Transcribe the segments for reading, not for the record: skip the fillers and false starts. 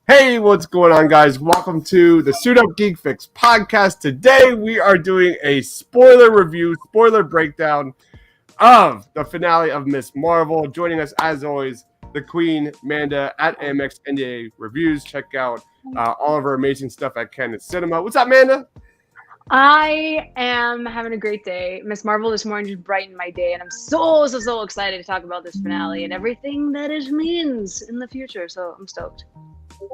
Hey, what's going on, guys? Welcome to the Suit Up Geek Fix podcast. Today, we are doing a spoiler review, spoiler breakdown of the finale of Miss Marvel. Joining us, as always, the Queen, Manda, at AMX NDA Reviews. Check out all of her amazing stuff at Canon Cinema. What's up, Manda? I am having a great day. Miss Marvel this morning just brightened my day, and I'm so excited to talk about this finale and everything that it means in the future. So I'm stoked.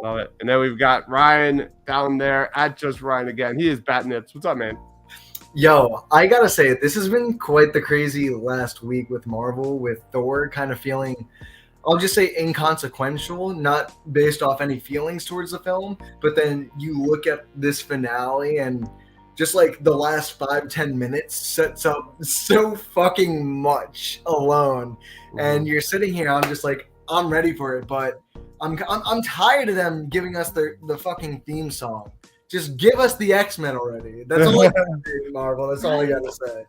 Love it. And then we've got Ryan down there at Just Ryan again. He is Bat Nips. What's up, man? Yo, I gotta say, this has been quite the crazy last week with Marvel, with Thor kind of feeling, I'll just say inconsequential, not based off any feelings towards the film, but then you look at this finale and just like the last 5-10 minutes sets up so fucking much alone. And you're sitting here, I'm just like, I'm ready for it, but I'm tired of them giving us the fucking theme song. Just give us the X-Men already. That's all I gotta say, Marvel. That's all I gotta say.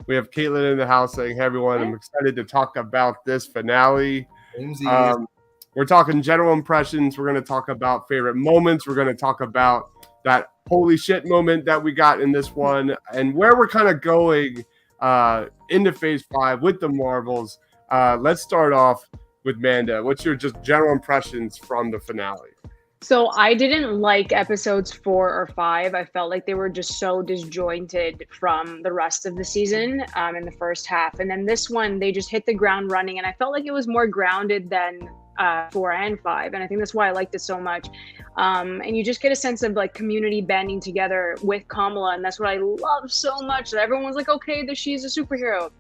We have Caitlin in the house saying, hey, everyone, I'm excited to talk about this finale. We're talking general impressions. We're going to talk about favorite moments. We're going to talk about that holy shit moment that we got in this one and where we're kind of going into phase 5 with the Marvels. Let's start off with Manda. What's your just general impressions from the finale? So I didn't like episodes 4 or 5. I felt like they were just so disjointed from the rest of the season in the first half. And then this one, they just hit the ground running. And I felt like it was more grounded than 4 and 5. And I think that's why I liked it so much. And you just get a sense of like community banding together with Kamala. And that's what I love so much. That everyone was like, okay, she's a superhero.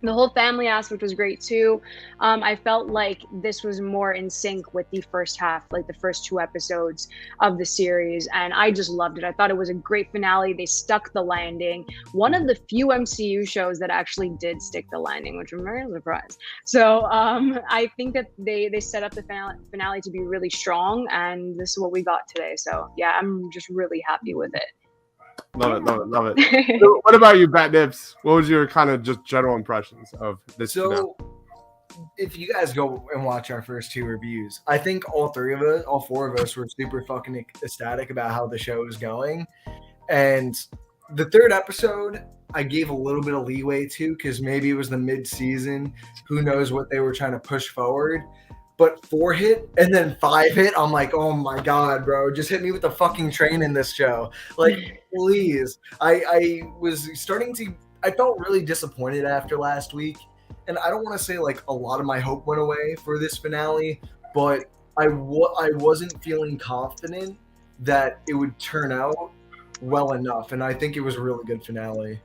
The whole family aspect was great too. I felt like this was more in sync with the first half, like the first 2 episodes of the series, and I just loved it. I thought it was a great finale. They stuck the landing. One of the few MCU shows that actually did stick the landing, which I'm very surprised. So I think that they set up the finale to be really strong, and this is what we got today. So yeah, I'm just really happy with it. Love it. So what about you, Bat Nips? What was your kind of just general impressions of this? So, if you guys go and watch our first 2 reviews, I think all 4 of us were super fucking ecstatic about how the show is going. And the 3rd episode, I gave a little bit of leeway to because maybe it was the mid-season. Who knows what they were trying to push forward. But 4 hit and then 5 hit, I'm like, oh my god, bro, just hit me with the fucking train in this show. Like, please. I was starting to, I felt really disappointed after last week. And I don't want to say like a lot of my hope went away for this finale, but I wasn't feeling confident that it would turn out well enough. And I think it was a really good finale.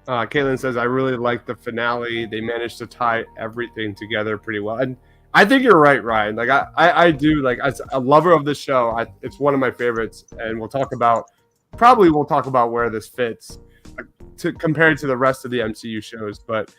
Caitlin says, I really liked the finale. They managed to tie everything together pretty well. And I think you're right, Ryan. Like I do, like as a lover of the show, it's one of my favorites, and we'll talk about where this fits compared to the rest of the MCU shows. But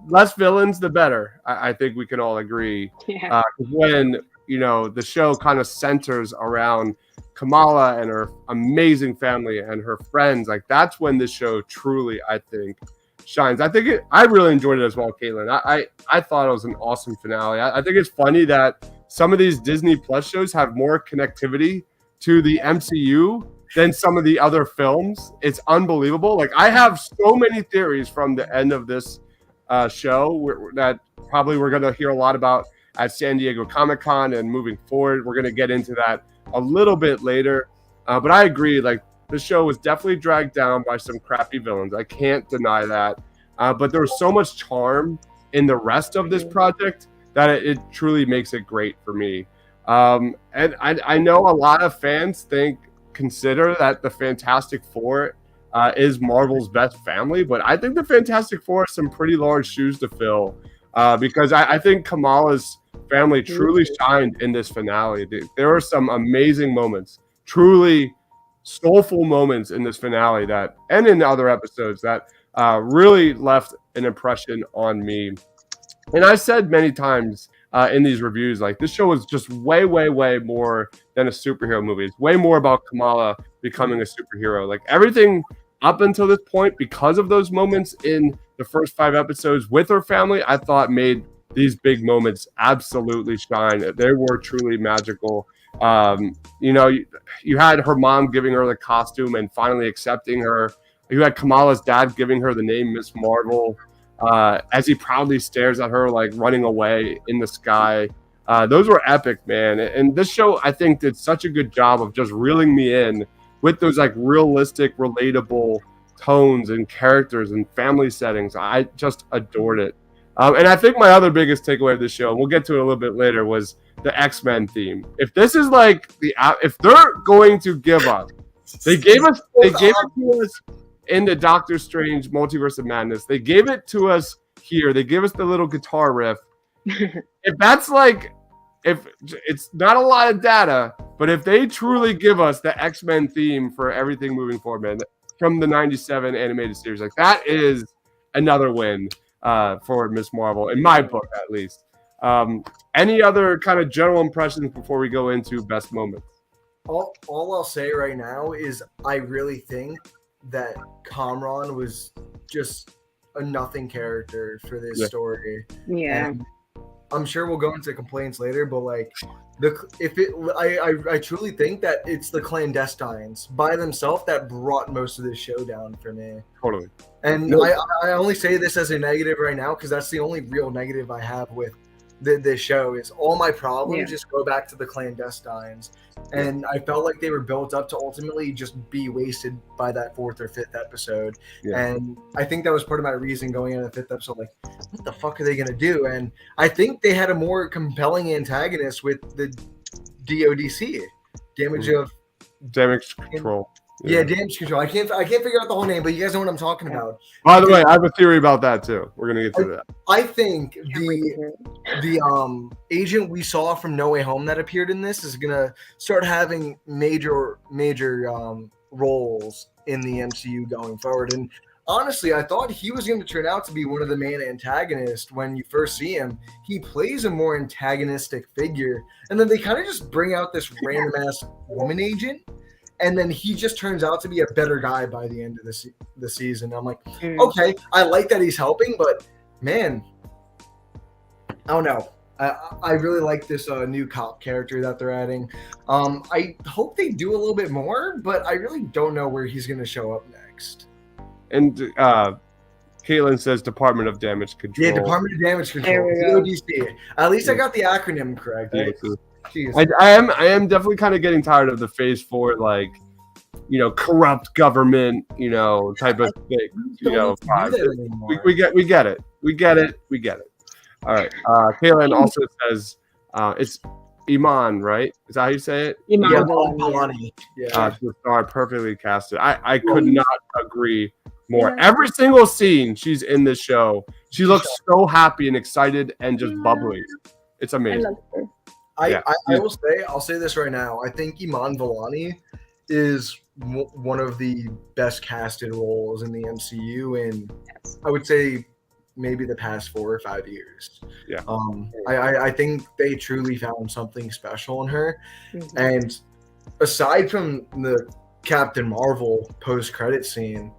less villains, the better. I think we can all agree. Yeah. When the show kind of centers around Kamala and her amazing family and her friends, like that's when this show truly, I think, shines. I really enjoyed it as well, Caitlin. I thought it was an awesome finale. I think it's funny that some of these Disney Plus shows have more connectivity to the MCU than some of the other films. It's unbelievable. Like I have so many theories from the end of this show that probably we're going to hear a lot about at San Diego Comic-Con and moving forward. We're going to get into that a little bit later. But I agree, like the show was definitely dragged down by some crappy villains. I can't deny that. But there was so much charm in the rest of this project that it truly makes it great for me. And I know a lot of fans consider that the Fantastic Four is Marvel's best family, but I think the Fantastic Four has some pretty large shoes to fill because I think Kamala's family truly shined in this finale. There were some amazing moments, truly soulful moments in this finale and in other episodes that really left an impression on me. And I said many times in these reviews, like this show is just way, way, way more than a superhero movie. It's way more about Kamala becoming a superhero. Like everything up until this point, because of those moments in the first 5 episodes with her family, I thought made these big moments absolutely shine. They were truly magical. You had her mom giving her the costume and finally accepting her. You had Kamala's dad giving her the name Miss Marvel, as he proudly stares at her like running away in the sky. Those were epic, man. And this show, I think, did such a good job of just reeling me in with those like realistic, relatable tones and characters and family settings. I just adored it. And I think my other biggest takeaway of this show, and we'll get to it a little bit later, was the X-Men theme. If this is like if they're going to give us, they gave it to us in the Doctor Strange Multiverse of Madness. They gave it to us here. They give us the little guitar riff. If that's like, if it's not a lot of data, but if they truly give us the X-Men theme for everything moving forward, man, from the 97 animated series, like that is another win for Miss Marvel, in my book at least. Any other kind of general impressions before we go into best moments? All I'll say right now is I really think that Kamran was just a nothing character for this story. Yeah. And I'm sure we'll go into complaints later, but like I truly think that it's the clandestines by themselves that brought most of this show down for me. Totally. And I only say this as a negative right now because that's the only real negative I have with this show is all my problems just go back to the clandestines. And I felt like they were built up to ultimately just be wasted by that 4th or 5th episode. Yeah. And I think that was part of my reason going into the 5th episode, like, what the fuck are they going to do? And I think they had a more compelling antagonist with the DODC, Damage Control. Yeah, damage control. I can't figure out the whole name, but you guys know what I'm talking about. By the way, I have a theory about that too. We're gonna get to that. I think the agent we saw from No Way Home that appeared in this is gonna start having major roles in the MCU going forward. And honestly, I thought he was going to turn out to be one of the main antagonists when you first see him. He plays a more antagonistic figure, and then they kind of just bring out this random ass woman agent. And then he just turns out to be a better guy by the end of the season. I'm like, okay, I like that he's helping, but man, I don't know. I really like this new cop character that they're adding. I hope they do a little bit more, but I really don't know where he's going to show up next. And Caitlin says Department of Damage Control. Yeah, Department of Damage Control. DODC. At least I got the acronym correct. Right? I am definitely kind of getting tired of the Phase 4, like, corrupt government, type of thing. We get it. All right. Kaylin also says it's Iman, right? Is that how you say it? Iman Vellani. Yeah. Perfectly casted. I could not agree more. Yeah. Every single scene she's in this show, she looks so happy and excited and just bubbly. It's amazing. I love her. I'll say this right now. I think Iman Vellani is one of the best casted roles in the MCU in, I would say, maybe the past 4 or 5 years. Yeah. I think they truly found something special in her. Mm-hmm. And aside from the Captain Marvel post-credit scene,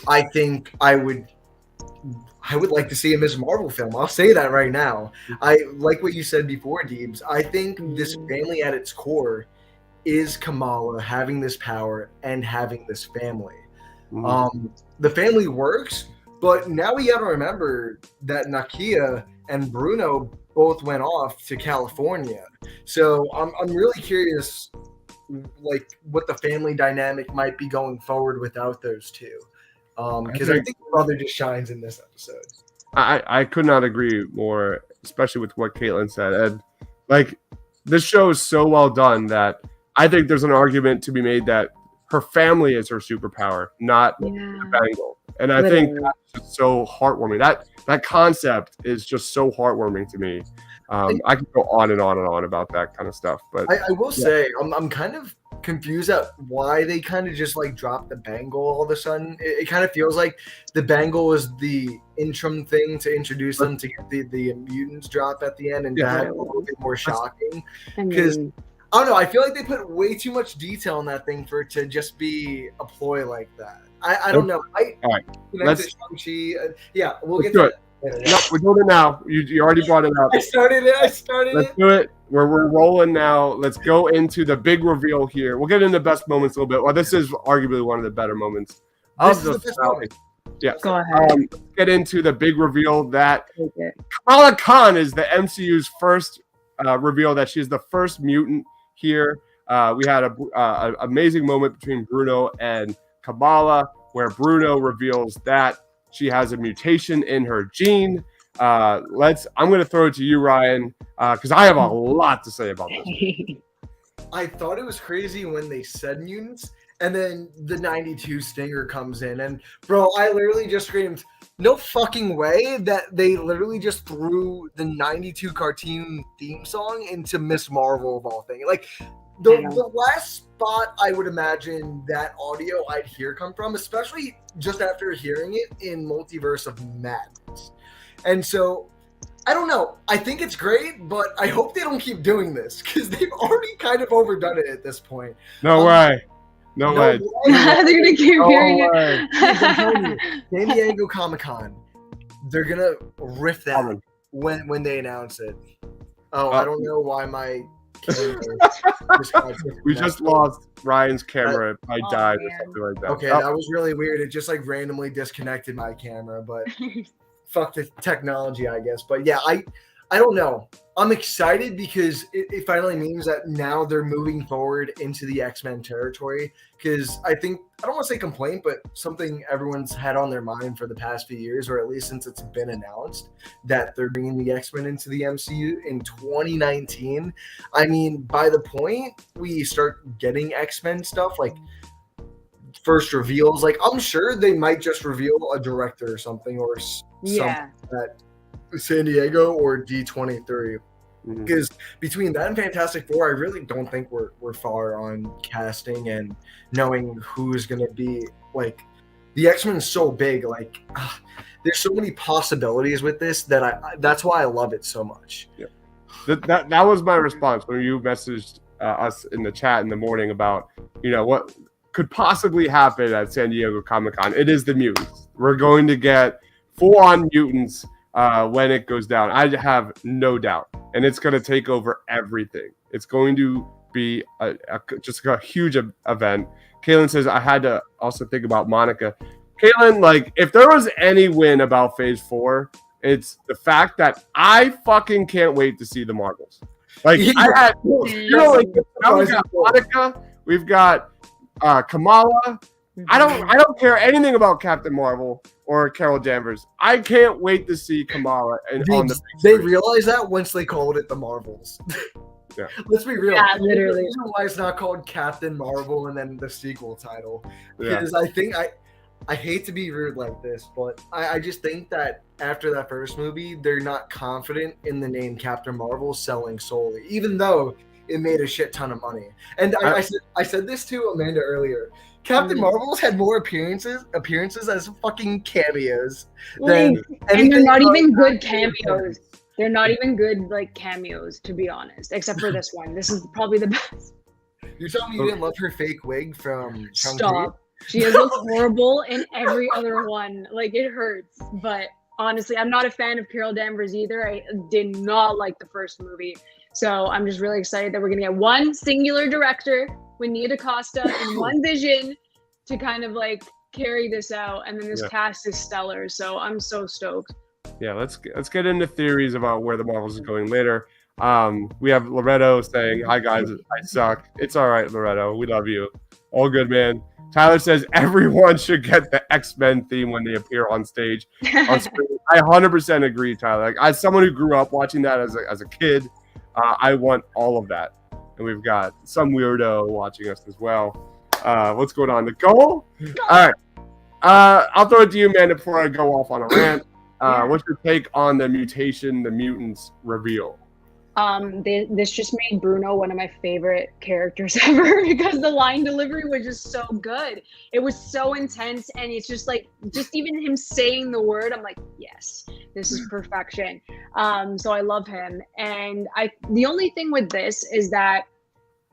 I think I would like to see a Ms. Marvel film. I'll say that right now. I like what you said before, Deebs. I think this family at its core is Kamala having this power and having this family. The family works, but now we got to remember that Nakia and Bruno both went off to California. So I'm really curious, like, what the family dynamic might be going forward without those two. Because I think brother just shines in this episode. I could not agree more, especially with what Caitlin said. And like, this show is so well done that I think there's an argument to be made that her family is her superpower, not the Bangle. And I think that's just so heartwarming. That concept is just so heartwarming to me. I could go on and on and on about that kind of stuff. But I will say, I'm kind of confused at why they kind of just like dropped the Bangle all of a sudden. It kind of feels like the Bangle was the interim thing to introduce them to get the mutants drop at the end and to have it a little bit more shocking. Because I don't know, I feel like they put way too much detail in that thing for it to just be a ploy like that. I don't know. All right. Shang-Chi, we'll get to it. No, we're doing it now. You already brought it up. I started it. Let's do it. We're rolling now. Let's go into the big reveal here. We'll get into the best moments a little bit. Well, this is arguably one of the better moments This of is the the best finale. moment. Yeah. Go ahead. Let's get into the big reveal that Take it. Kamala Khan is the MCU's first reveal that she's the first mutant here. We had a amazing moment between Bruno and Kamala where Bruno reveals that she has a mutation in her gene. I'm going to throw it to you, Ryan, because I have a lot to say about this. I thought it was crazy when they said mutants, and then the 92 stinger comes in, and bro, I literally just screamed, no fucking way that they literally just threw the 92 cartoon theme song into Miss Marvel of all things. Like, the last spot I would imagine that audio I'd hear come from, especially just after hearing it in Multiverse of Madness. And so, I don't know. I think it's great, but I hope they don't keep doing this because they've already kind of overdone it at this point. No way. No way. They're gonna keep hearing way. I'm telling you, San Diego Comic-Con, they're gonna riff that when they announce it. Oh, I don't know why my we just lost Ryan's camera. I died or something like that. Okay, that was really weird. It just like randomly disconnected my camera, but fuck the technology, I guess. But yeah, I don't know. I'm excited because it finally means that now they're moving forward into the X-Men territory. Because I think, I don't want to say complaint, but something everyone's had on their mind for the past few years, or at least since it's been announced, that they're bringing the X-Men into the MCU in 2019. I mean, by the point we start getting X-Men stuff, like first reveals, like I'm sure they might just reveal a director or something, or something that San Diego or D23, because between that and Fantastic Four, I really don't think we're far on casting and knowing who's gonna be. Like, the X-Men is so big, like there's so many possibilities with this that that's why I love it so much. Yeah. That was my response when you messaged us in the chat in the morning about, you know, what could possibly happen at San Diego Comic-Con. It is the mutants. We're going to get full-on mutants when it goes down. I have no doubt. And it's going to take over everything. It's going to be just a huge event. Kaylin says, I had to also think about Monica. Kaylin, like, if there was any win about Phase 4, it's the fact that I fucking can't wait to see the Marvels. Like, I had, you know, like, now we've got Monica, we've got Kamala. I don't care anything about Captain Marvel or Carol Danvers. I can't wait to see Kamala on the big They screen. realized that once they called it the Marvels. Yeah. Let's be real. Yeah, literally. The reason why it's not called Captain Marvel and then the sequel title. Yeah. Because I think I hate to be rude like this, but I just think that after that first movie, they're not confident in the name Captain Marvel selling solely, even though it made a shit ton of money. And I said this to Amanda earlier. Captain Marvel's had more appearances as fucking cameos than and they're not even good cameos. They're not even good like cameos, to be honest, except for this one. This is probably the best. You're telling me you didn't love her fake wig from Shang-Chi? Stop. She has looked horrible in every other one. Like, it hurts. But honestly, I'm not a fan of Carol Danvers either. I did not like the first movie. So I'm just really excited that we're going to get one singular director with Nia DaCosta and one vision to kind of like carry this out. And then this cast is stellar. So I'm so stoked. Yeah, let's get into theories about where the Marvels is going later. We have Loretto saying, "Hi guys, I suck." It's all right, Loretto. We love you. All good, man. Tyler says everyone should get the X-Men theme when they appear on stage. On screen. I 100% agree, Tyler. Like, as someone who grew up watching that as a kid, I want all of that. And we've got some weirdo watching us as well. What's going on? The goal? All right. I'll throw it to you, Amanda, before I go off on a rant. What's your take on the mutants reveal? This just made Bruno one of my favorite characters ever because the line delivery was just so good. It was so intense, and it's just like, just even him saying the word, I'm like, yes, this is perfection. So I love him. And the only thing with this is that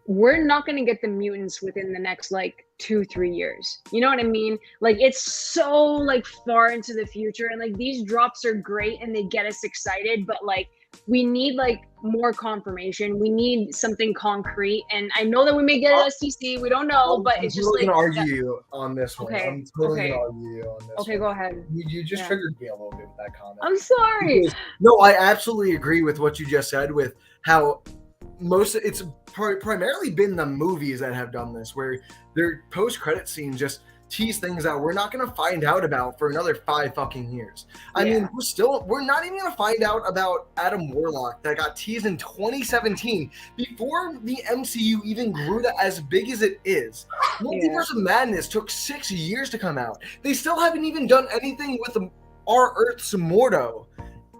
we're not going to get the mutants within the next like 2-3 years. You know what I mean? Like, it's so like far into the future, and like these drops are great and they get us excited, but like we need like more confirmation. We need something concrete, and I know that we may get an STC. We don't know, but it's just like gonna argue you on this one. Okay, I'm totally okay. gonna argue you on this. Okay, one. go ahead. You just triggered me a little bit with that comment. I'm sorry. Because, no, I absolutely agree with what you just said. With how it's primarily been the movies that have done this, where their post-credit scenes just tease things that we're not going to find out about for another 5 fucking years. I mean, we're not even going to find out about Adam Warlock that got teased in 2017 before the MCU even grew to as big as it is. Multiverse of Madness took 6 years to come out. They still haven't even done anything with Our Earth's Mordo,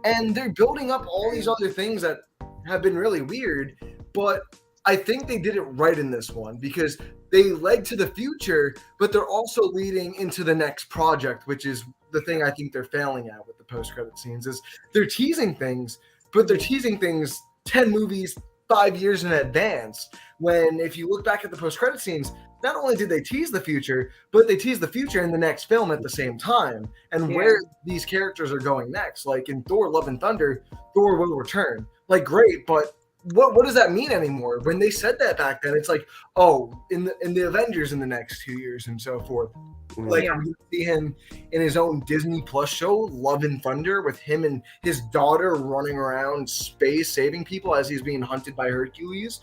and they're building up all these other things that have been really weird, but I think they did it right in this one because they led to the future, but they're also leading into the next project, which is the thing I think they're failing at with the post-credit scenes is they're teasing things, but they're teasing things 10 movies, 5 years in advance. When if you look back at the post-credit scenes, not only did they tease the future, but they tease the future in the next film at the same time and where these characters are going next. Like in Thor: Love and Thunder, Thor will return. Like, great, but what does that mean anymore? When they said that back then, it's like, oh, in the Avengers in the next 2 years and so forth. Like, I'm going to see him in his own Disney Plus show, Love and Thunder, with him and his daughter running around space saving people as he's being hunted by Hercules.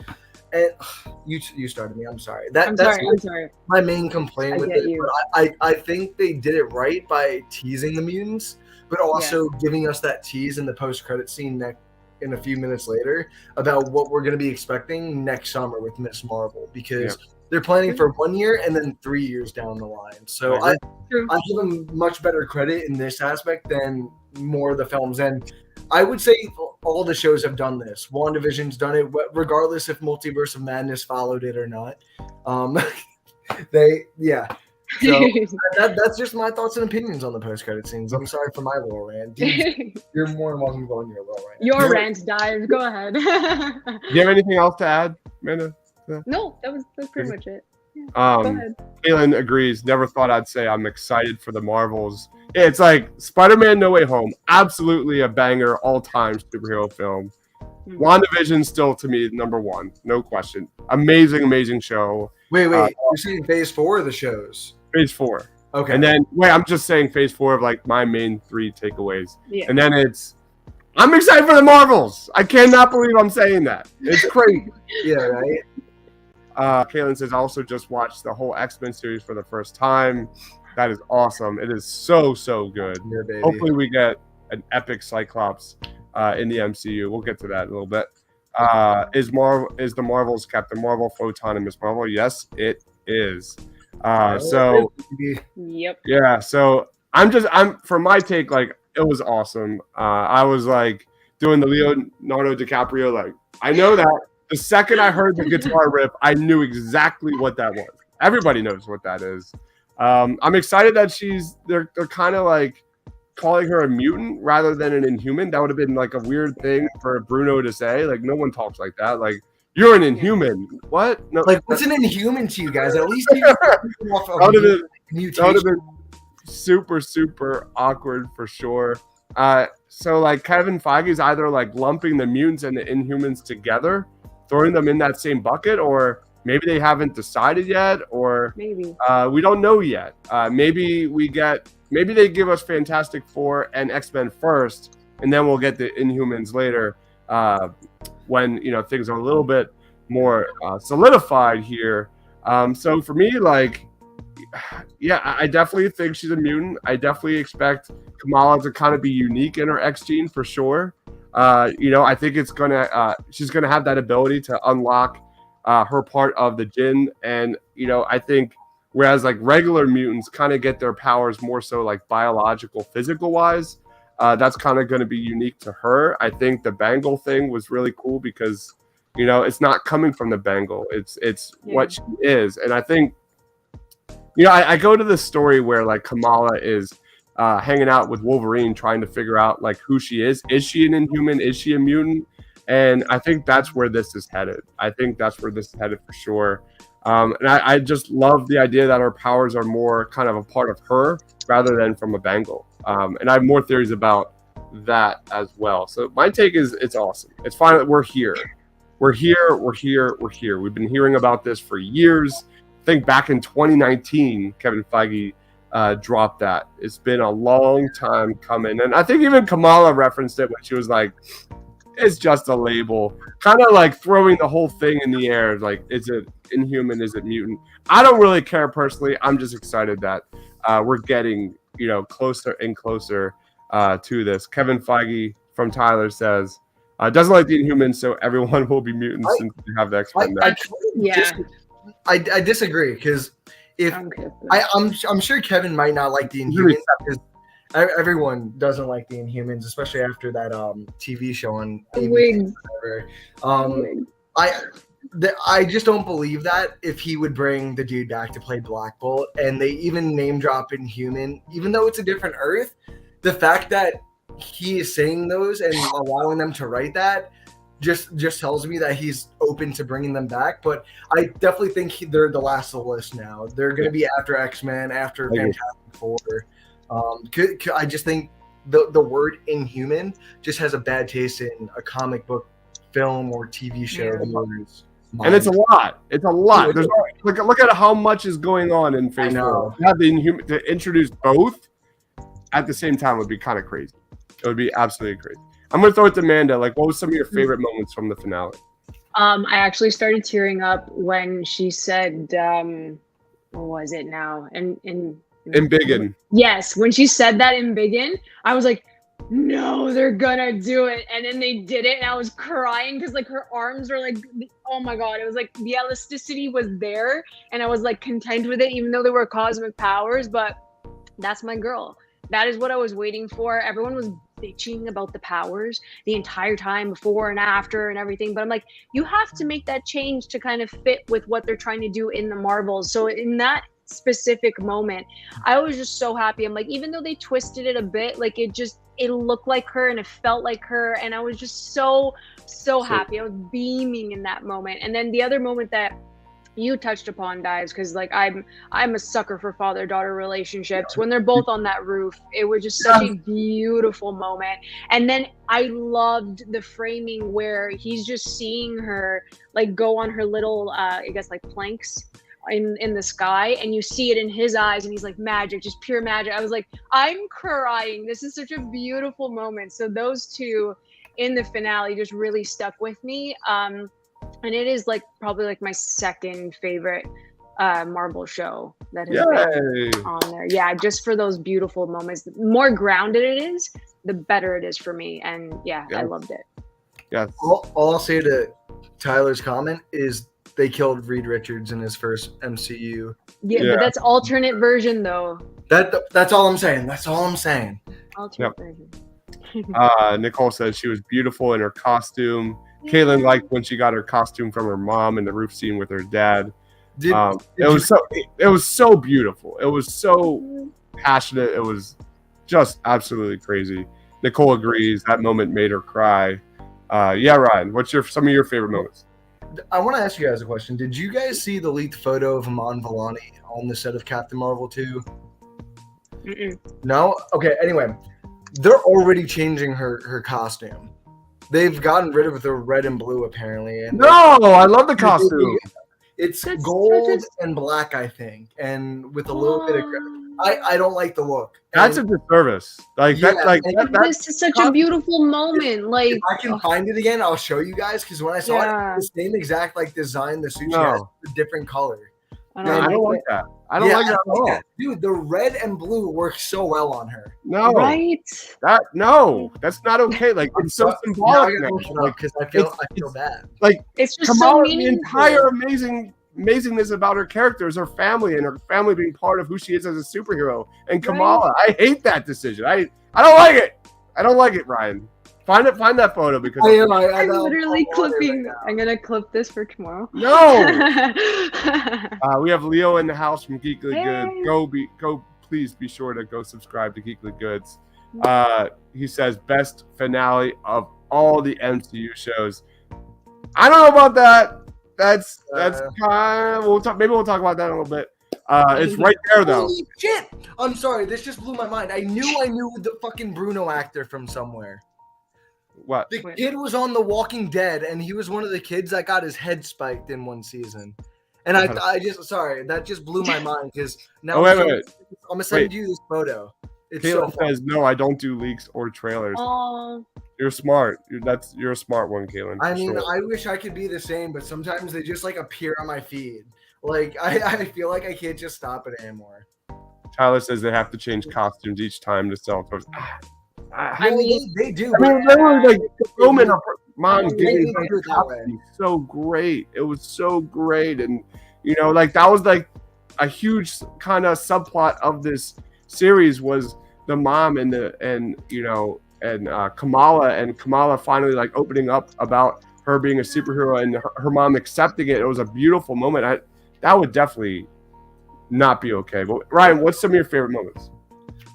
And you started me. I'm sorry. I'm sorry. My main complaint with it. But I think they did it right by teasing the mutants, but also giving us that tease in the post-credit scene in a few minutes later about what we're going to be expecting next summer with Miss Marvel, because they're planning for 1 year and then 3 years down the line. So I give them much better credit in this aspect than more of the films. And I would say all the shows have done this. WandaVision's done it, regardless if Multiverse of Madness followed it or not. So that's just my thoughts and opinions on the post-credit scenes. I'm sorry for my little rant. You're more than welcome to go on your little rant. Your rant dies. Go ahead. Do you have anything else to add, Amanda? No, that's pretty much it. Yeah, go ahead. Kaylin agrees. Never thought I'd say I'm excited for the Marvels. It's like Spider-Man No Way Home. Absolutely a banger, all-time superhero film. WandaVision still, to me, number one. No question. Amazing show. Wait. You're saying phase 4 of the shows? Phase 4. Okay. And then, I'm just saying phase 4 of like my main 3 takeaways. Yeah. And then I'm excited for the Marvels. I cannot believe I'm saying that. It's crazy. Right? Kaylin says, I also just watched the whole X-Men series for the first time. That is awesome. It is so good. Yeah, baby. Hopefully we get an epic Cyclops in the MCU. We'll get to that in a little bit. Is the Marvels Captain Marvel, Photon, and Miss Marvel? Yes, it is. So for my take, like, it was awesome. I was like doing the Leonardo DiCaprio, like, I know that. The second I heard the guitar riff, I knew exactly what that was. Everybody knows what that is. I'm excited that they're kind of like calling her a mutant rather than an Inhuman. That would have been like a weird thing for Bruno to say. Like, no one talks like that. Like, you're an Inhuman. What? No. Like, what's an Inhuman to you guys? At least that would have been super awkward for sure. So like Kevin Feige's either like lumping the mutants and the Inhumans together, throwing them in that same bucket, or maybe they haven't decided yet, or maybe we don't know yet. Maybe they give us Fantastic Four and X-Men first, and then we'll get the Inhumans later, when things are a little bit more solidified here. So for me, like, I definitely think she's a mutant. I definitely expect Kamala to kind of be unique in her X gene for sure. I think she's gonna have that ability to unlock her part of the Jinn, and I think whereas like regular mutants kind of get their powers more so like biological, physical wise, that's kind of going to be unique to her. I think the bangle thing was really cool because it's not coming from the bangle; it's what she is, and I think I go to this story where like Kamala is hanging out with Wolverine, trying to figure out like who she is. Is she an Inhuman? Is she a mutant? And I think that's where this is headed. For sure. And I just love the idea that her powers are more kind of a part of her rather than from a bangle. And I have more theories about that as well. So my take is it's awesome. It's fine that we're here. We're here. We've been hearing about this for years. I think back in 2019, Kevin Feige dropped that. It's been a long time coming. And I think even Kamala referenced it when she was like, it's just a label. Kind of like throwing the whole thing in the air. Like, is it Inhuman? Is it mutant? I don't really care personally. I'm just excited that we're getting, closer and closer to this. Kevin Feige from Tyler says, doesn't like the Inhumans, so everyone will be mutants since we have the X-Men. I disagree because if I'm sure Kevin might not like the Inhumans because everyone doesn't like the Inhumans, especially after that TV show on ABC. I just don't believe that if he would bring the dude back to play Black Bolt, and they even name drop Inhuman, even though it's a different Earth, the fact that he is saying those and allowing them to write that just tells me that he's open to bringing them back. But I definitely think they're the last of the list now. They're going to be after X-Men, after Fantastic Four. I just think the word Inhuman just has a bad taste in a comic book, film, or TV show. And it's a lot. It's a lot. There's look at how much is going on in Phase 4. To have the Inhuman to introduce both at the same time would be kind of crazy. It would be absolutely crazy. I'm gonna throw it to Amanda. Like, what was some of your favorite moments from the finale? I actually started tearing up when she said, what was it now? Embiggen. Yes, when she said that Embiggen, I was like, no, they're gonna do it. And then they did it, and I was crying because like her arms were like, oh my god, it was like the elasticity was there, and I was like content with it, even though they were cosmic powers. But that's my girl. That is what I was waiting for. Everyone was bitching about the powers the entire time, before and after and everything, but I'm like, you have to make that change to kind of fit with what they're trying to do in the Marvels. So in that specific moment, I was just so happy. I'm like, even though they twisted it a bit, like it looked like her and it felt like her, and I was just so happy. I was beaming in that moment. And then the other moment that you touched upon, Dives, because like I'm a sucker for father-daughter relationships. When they're both on that roof, it was just such a beautiful moment. And then I loved the framing where he's just seeing her like go on her little I guess like planks in the sky, and you see it in his eyes, and he's like, magic, just pure magic. I was like, I'm crying. This is such a beautiful moment. So those two in the finale just really stuck with me. And it is like probably like my second favorite Marvel show that has been on there. Yeah, just for those beautiful moments. The more grounded it is, the better it is for me. And I loved it. Yeah. All I'll say to Tyler's comment is they killed Reed Richards in his first MCU. Yeah, but that's alternate version though. That's all I'm saying. That's all I'm saying. Alternate version. Nicole says she was beautiful in her costume. Kaylin liked when she got her costume from her mom in the roof scene with her dad. It was so beautiful. It was so passionate. It was just absolutely crazy. Nicole agrees. That moment made her cry. Ryan, what's some of your favorite moments? I want to ask you guys a question. Did you guys see the leaked photo of Iman Vellani on the set of Captain Marvel 2? No? Okay, anyway. They're already changing her costume. They've gotten rid of the red and blue, apparently. And I love the costume. It's gold and black, I think, and with a little bit of gray. I don't like the look. That's a disservice. This is such a beautiful moment. Like, if I can find it again, I'll show you guys. Because when I saw it, the same exact design the suit has, a different color. I don't like that. I don't like that at all. Dude, the red and blue works so well on her. No, right? That's not okay. Like, it's so symbolic because I feel bad. Like, it's just Kamala, so the entire amazingness about her character is her family, and her family being part of who she is as a superhero. And Kamala, I hate that decision. I don't like it. I don't like it, Ryan. Find that photo because I'm literally clipping. I'm gonna clip this for tomorrow. No. We have Leo in the house from Geekly Goods. Go! Please be sure to go subscribe to Geekly Goods. He says best finale of all the MCU shows. I don't know about that. That's kind of, we'll talk about that in a little bit. It's right there though. Holy shit! I'm sorry, this just blew my mind. I knew the fucking Bruno actor from somewhere. What? The kid was on The Walking Dead, and he was one of the kids that got his head spiked in one season. And I just sorry, that just blew my mind because now I'm gonna send you this photo. It's Caitlin so fun. says no, I don't do leaks or trailers. You're smart. You're a smart one, Caitlin. I mean, sure. I wish I could be the same, but sometimes they just like appear on my feed. Like I feel like I can't just stop it anymore. Tyler says they have to change costumes each time to sell toys. I mean, they do. I mean, literally, like the moment of her mom giving do her it that way. costume, so great. It was so great, and like that was like a huge kind of subplot of this series was the mom and Kamala finally like opening up about her being a superhero and her mom accepting it. It was a beautiful moment. That would definitely not be okay. But Ryan, what's some of your favorite moments?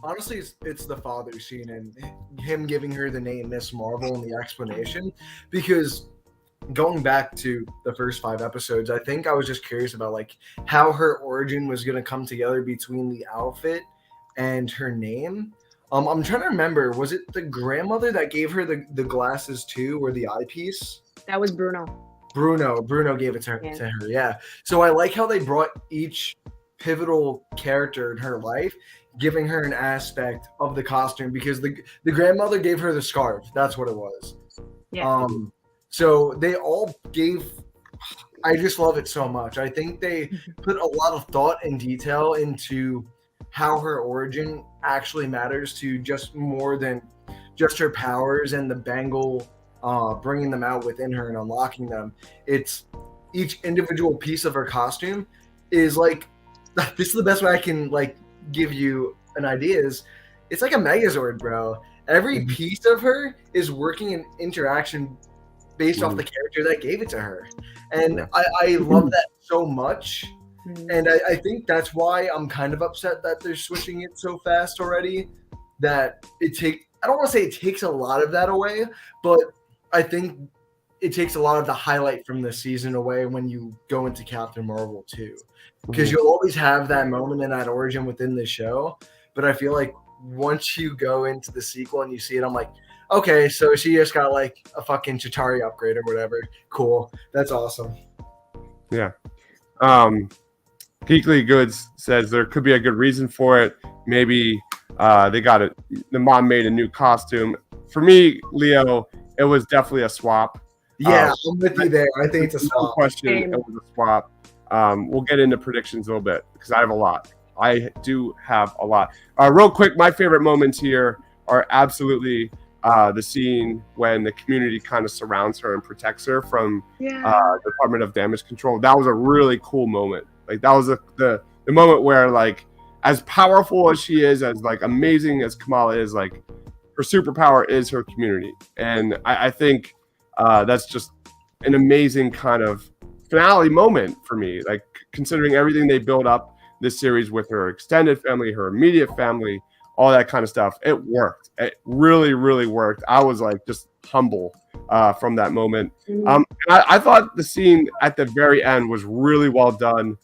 Honestly, it's the father scene and him giving her the name Miss Marvel and the explanation. Because going back to the first 5 episodes, I think I was just curious about like how her origin was going to come together between the outfit and her name. I'm trying to remember, was it the grandmother that gave her the glasses too, or the eyepiece? That was Bruno. Bruno gave it to her. Yeah. So I like how they brought each pivotal character in her life, giving her an aspect of the costume, because the grandmother gave her the scarf. That's what it was. Yeah. So they all gave. I just love it so much. I think they put a lot of thought and detail into how her origin actually matters to just more than just her powers and the bangle, bringing them out within her and unlocking them. It's each individual piece of her costume is like, this is the best way I can like give you an idea, is it's like a Megazord, bro. Every piece of her is working in interaction based off the character that gave it to her. And I love that so much. And I think that's why I'm kind of upset that they're switching it so fast already. That I don't want to say it takes a lot of that away, but I think it takes a lot of the highlight from the season away when you go into Captain Marvel 2. Because you'll always have that moment and that origin within the show. But I feel like once you go into the sequel and you see it, I'm like, okay, so she just got like a fucking Chitauri upgrade or whatever. Cool. That's awesome. Yeah. Geekly Goods says there could be a good reason for it. Maybe they got it. The mom made a new costume. For me, Leo, it was definitely a swap. Yeah, I'm with you there. I think it's a swap. No question, it was a swap. We'll get into predictions a little bit because I have a lot. I do have a lot. Real quick, my favorite moments here are absolutely the scene when the community kind of surrounds her and protects her from the Department of Damage Control. That was a really cool moment. Like that was the moment where, like, as powerful as she is, as like amazing as Kamala is, like her superpower is her community. And I think that's just an amazing kind of finale moment for me. Like considering everything they built up this series with her extended family, her immediate family, all that kind of stuff. It worked. It really, really worked. I was like just humble from that moment. I thought the scene at the very end was really well done.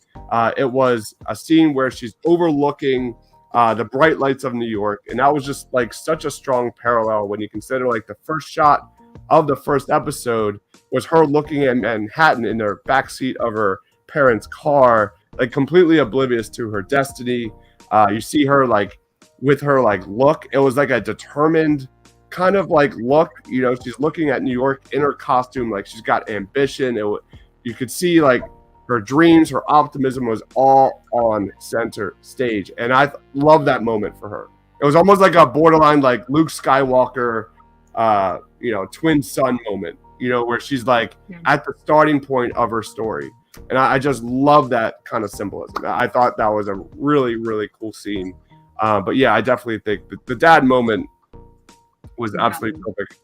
It was a scene where she's overlooking the bright lights of New York. And that was just like such a strong parallel when you consider like the first shot of the first episode was her looking at Manhattan in the backseat of her parents' car, like completely oblivious to her destiny. You see her like with her like look, it was like a determined kind of like look, you know, she's looking at New York in her costume, like she's got ambition. You could see like her dreams, her optimism was all on center stage. And I love that moment for her. It was almost like a borderline like Luke Skywalker, twin son moment, where she's like at the starting point of her story. And I just love that kind of symbolism. I thought that was a really, really cool scene. But yeah, I definitely think the dad moment was absolutely perfect.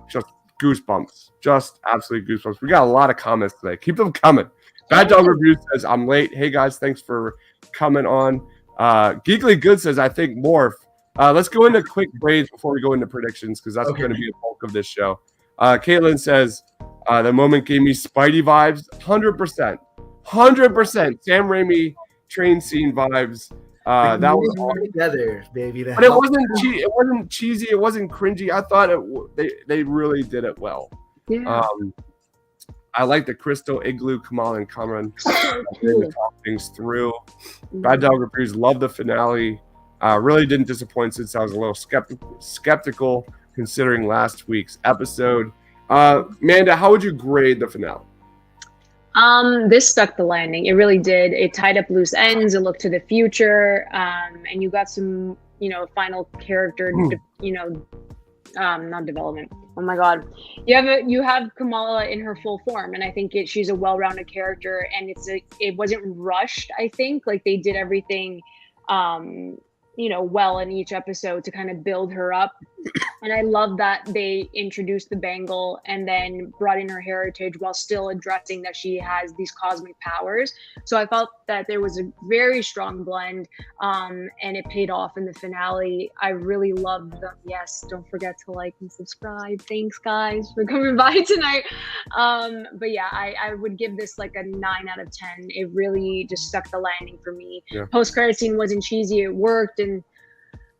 Just goosebumps. Just absolute goosebumps. We got a lot of comments today. Keep them coming. Bad Dog Review says, I'm late. Hey, guys, thanks for coming on. Geekly Good says, I think Morph. Let's go into quick grades before we go into predictions because that's going to be the bulk of this show. Caitlin says, The moment gave me Spidey vibes, 100%. 100% Sam Raimi train scene vibes. That was all together, baby. But it wasn't cheesy. It wasn't cringy. I thought they really did it well. Yeah. I like the Crystal Igloo, Kamal and Cameron Cool. talk things through. Bad Dog Reviews love the finale. Really didn't disappoint since I was a little skeptical considering last week's episode. Amanda, how would you grade the finale? This stuck the landing. It really did. It tied up loose ends. It looked to the future, and you got some, final character, not development. Oh my God, you have Kamala in her full form, and I think she's a well-rounded character, and it wasn't rushed. I think like they did everything, well in each episode to kind of build her up. And I love that they introduced the Bangle and then brought in her heritage while still addressing that she has these cosmic powers. So I felt that there was a very strong blend, and it paid off in the finale. I really loved them. Yes, don't forget to like and subscribe. Thanks, guys, for coming by tonight. But yeah, I would give this like a 9 out of 10. It really just stuck the landing for me. Yeah. Post-credit scene wasn't cheesy. It worked. And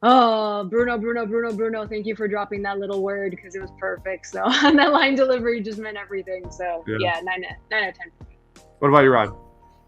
Bruno, thank you for dropping that little word because it was perfect. So that line delivery just meant everything. So yeah 9 out of 10. What about you, Rod?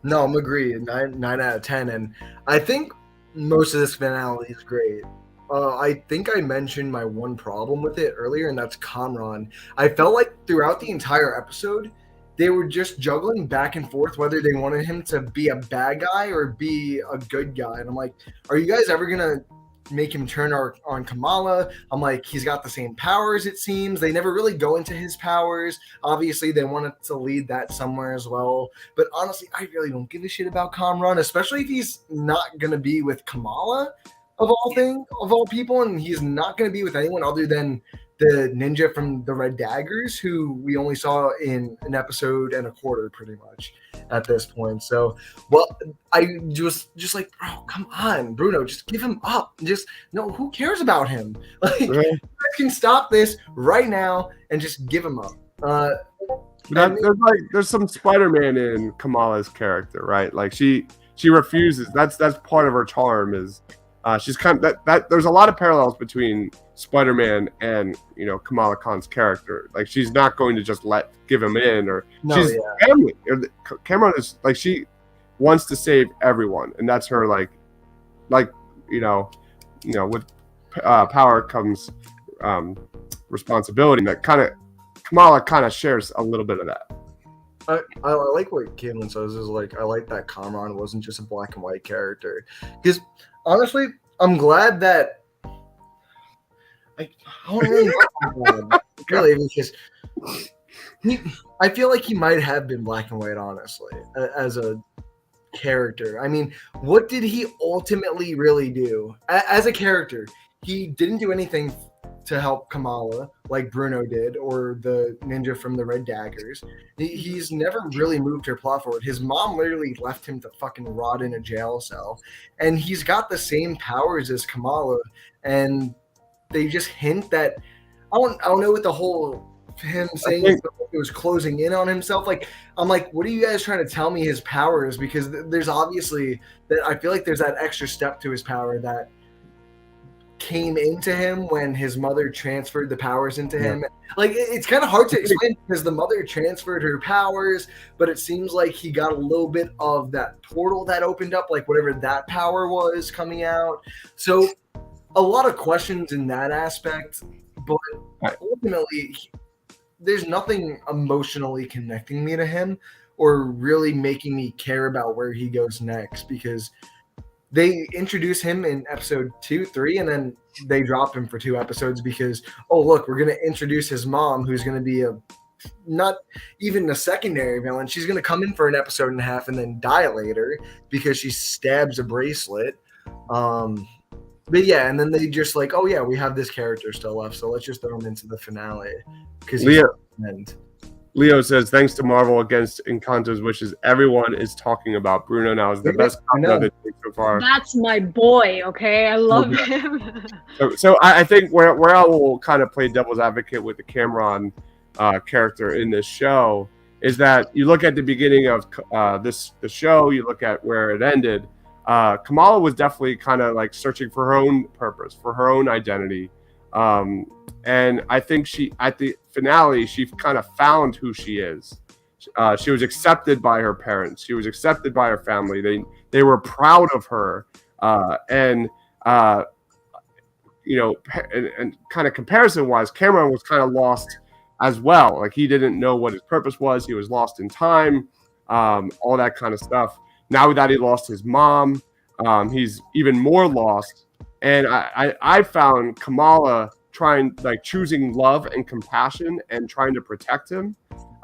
No, I'm agreed. 9 out of 10. And I think most of this finale is great. I think I mentioned my one problem with it earlier, and that's Conron. I felt like throughout the entire episode, they were just juggling back and forth whether they wanted him to be a bad guy or be a good guy. And I'm like, are you guys ever going to make him turn on Kamala? I'm like, he's got the same powers, it seems. They never really go into his powers. Obviously, they wanted to lead that somewhere as well. But honestly, I really don't give a shit about Kamran, especially if he's not going to be with Kamala, of all people, and he's not going to be with anyone other than the ninja from the Red Daggers, who we only saw in an episode and a quarter pretty much at this point. So, well, I just like, bro, come on, Bruno, just give him up. Who cares about him? Like, you guys can stop this right now and just give him up. There's some Spider-Man in Kamala's character, right? Like she refuses. That's part of her charm is she's kind of that there's a lot of parallels between Spider-Man and Kamala Khan's character. Like she's not going to just give him in, or she's family. Cameron is like, she wants to save everyone, and that's her with power comes responsibility. That Kamala kind of shares a little bit of that. I like what Caitlin says is like, I like that Kamran wasn't just a black and white character, because honestly, I'm glad that I don't really because I feel like he might have been black and white, honestly, as a character. I mean, what did he ultimately really do as a character? He didn't do anything to help Kamala like Bruno did, or the ninja from the Red Daggers. He's never really moved her plot forward. His mom literally left him to fucking rot in a jail cell, and he's got the same powers as Kamala, and they just hint that I don't know what the whole him saying it was closing in on himself. Like, I'm like, what are you guys trying to tell me his power is? Because there's obviously that I feel like there's that extra step to his power that came into him when his mother transferred the powers into him. Like, it's kind of hard to explain because the mother transferred her powers, but it seems like he got a little bit of that portal that opened up, like whatever that power was coming out. So a lot of questions in that aspect, but ultimately there's nothing emotionally connecting me to him or really making me care about where he goes next, because they introduce him in episode 2, 3, and then they drop him for 2 episodes because, oh, look, we're going to introduce his mom, who's going to be not even a secondary villain. She's going to come in for an episode and a half and then die later because she stabs a bracelet. But yeah, and then they just like, oh yeah, we have this character still left, so let's just throw him into the finale. Because Leo says, thanks to Marvel against Encanto's wishes, everyone is talking about Bruno now is the best comment so far. That's my boy, okay? I love him. So I think where I will kind of play devil's advocate with the Cameron character in this show, is that you look at the beginning of the show, you look at where it ended. Kamala was definitely kind of like searching for her own purpose, for her own identity, and I think she, at the finale, she kind of found who she is. She was accepted by her parents. She was accepted by her family. They were proud of her, and and kind of comparison wise, Cameron was kind of lost as well. Like, he didn't know what his purpose was. He was lost in time, all that kind of stuff. Now that he lost his mom, he's even more lost. And I found Kamala choosing love and compassion and trying to protect him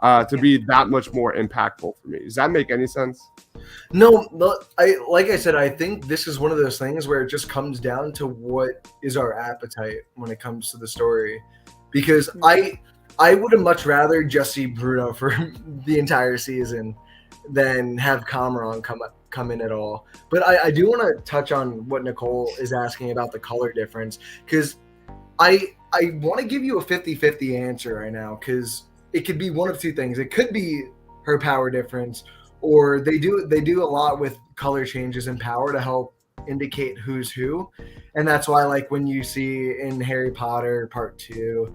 to be that much more impactful for me. Does that make any sense? No, like I said, I think this is one of those things where it just comes down to what is our appetite when it comes to the story. Because I would have much rather just see Bruno for the entire season than have Cameron come in at all. But I do want to touch on what Nicole is asking about the color difference, because I want to give you a 50-50 answer right now, because it could be one of two things. It could be her power difference, or they do a lot with color changes and power to help indicate who's who. And that's why, like, when you see in Harry Potter Part 2,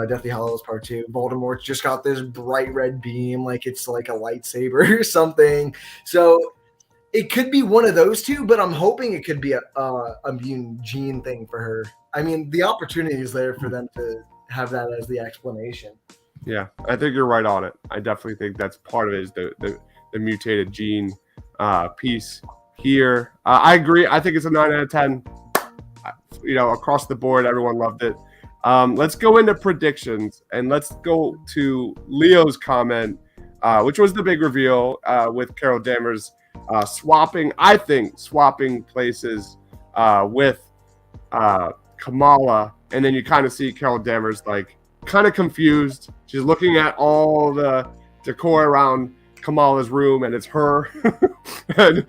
Deathly Hallows Part 2, Voldemort's just got this bright red beam, like it's like a lightsaber or something. So it could be one of those two, but I'm hoping it could be a immune gene thing for her. I mean, the opportunity is there for them to have that as the explanation. Yeah, I think you're right on it. I definitely think that's part of it, is the mutated gene piece here. I agree. I think it's a 9 out of 10. Across the board, everyone loved it. Let's go into predictions, and let's go to Leo's comment, which was the big reveal with Carol Danvers swapping places with Kamala, and then you kind of see Carol Danvers like kind of confused. She's looking at all the decor around Kamala's room, and it's her, and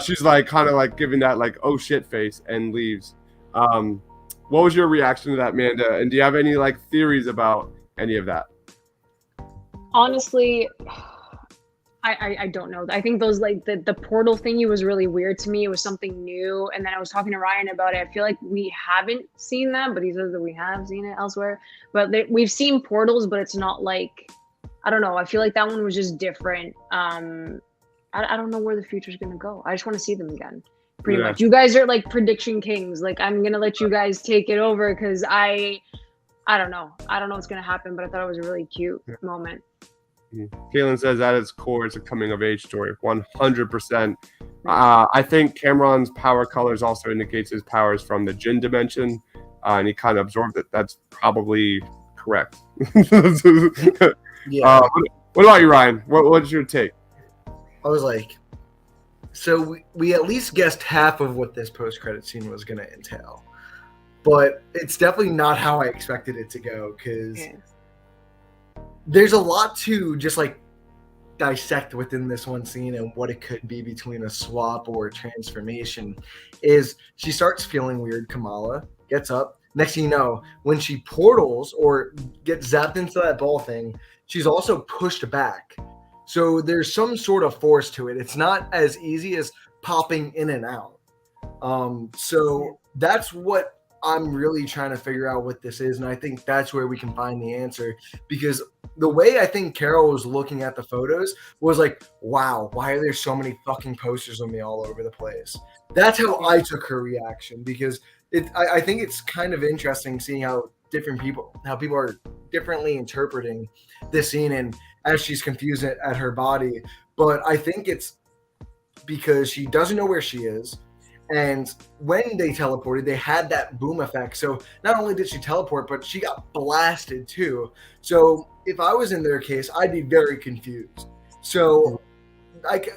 she's like kind of like giving that like oh shit face and leaves. What was your reaction to that, Amanda? And do you have any like theories about any of that? Honestly, I don't know. I think those like the portal thingy was really weird to me. It was something new. And then I was talking to Ryan about it. I feel like we haven't seen that, but he says that we have seen it elsewhere. But we've seen portals, but it's not like, I don't know. I feel like that one was just different. I don't know where the future's going to go. I just want to see them again. Pretty much. You guys are like prediction kings. Like, I'm going to let you guys take it over, because I don't know. I don't know what's going to happen, but I thought it was a really cute moment. Kaylin says at its core, it's a coming of age story. 100%. I think Cameron's power colors also indicates his powers from the Jinn dimension, and he kind of absorbed it. That's probably correct. Yeah. What about you, Ryan? What's your take? I was like, so we at least guessed half of what this post-credit scene was going to entail. But it's definitely not how I expected it to go, because there's a lot to just like dissect within this one scene, and what it could be between a swap or a transformation. Is she starts feeling weird, Kamala gets up. Next thing you know, when she portals or gets zapped into that ball thing, she's also pushed back. So there's some sort of force to it. It's not as easy as popping in and out. So that's what I'm really trying to figure out what this is. And I think that's where we can find the answer, because the way I think Carol was looking at the photos was like, wow, why are there so many fucking posters of me all over the place? That's how I took her reaction, because I think it's kind of interesting seeing how people are differently interpreting this scene, and as she's confused at her body. But I think it's because she doesn't know where she is. And when they teleported, they had that boom effect. So not only did she teleport, but she got blasted too. So if I was in their case, I'd be very confused. So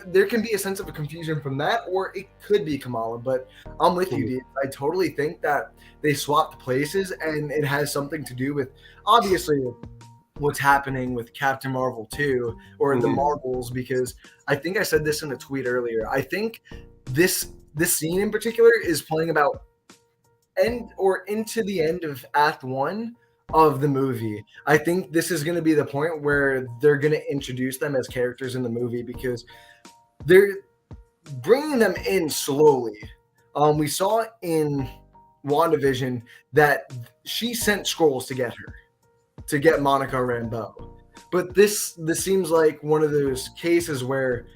there can be a sense of a confusion from that, or it could be Kamala. But I'm with you, Dee. I totally think that they swapped places, and it has something to do with, obviously, what's happening with Captain Marvel 2 or the Marvels, because I think I said this in a tweet earlier. I think this scene in particular is playing about into the end of Act 1 of the movie. I think this is going to be the point where they're going to introduce them as characters in the movie because they're bringing them in slowly. We saw in WandaVision that she sent scrolls to get Monica Rambeau. But this seems like one of those cases where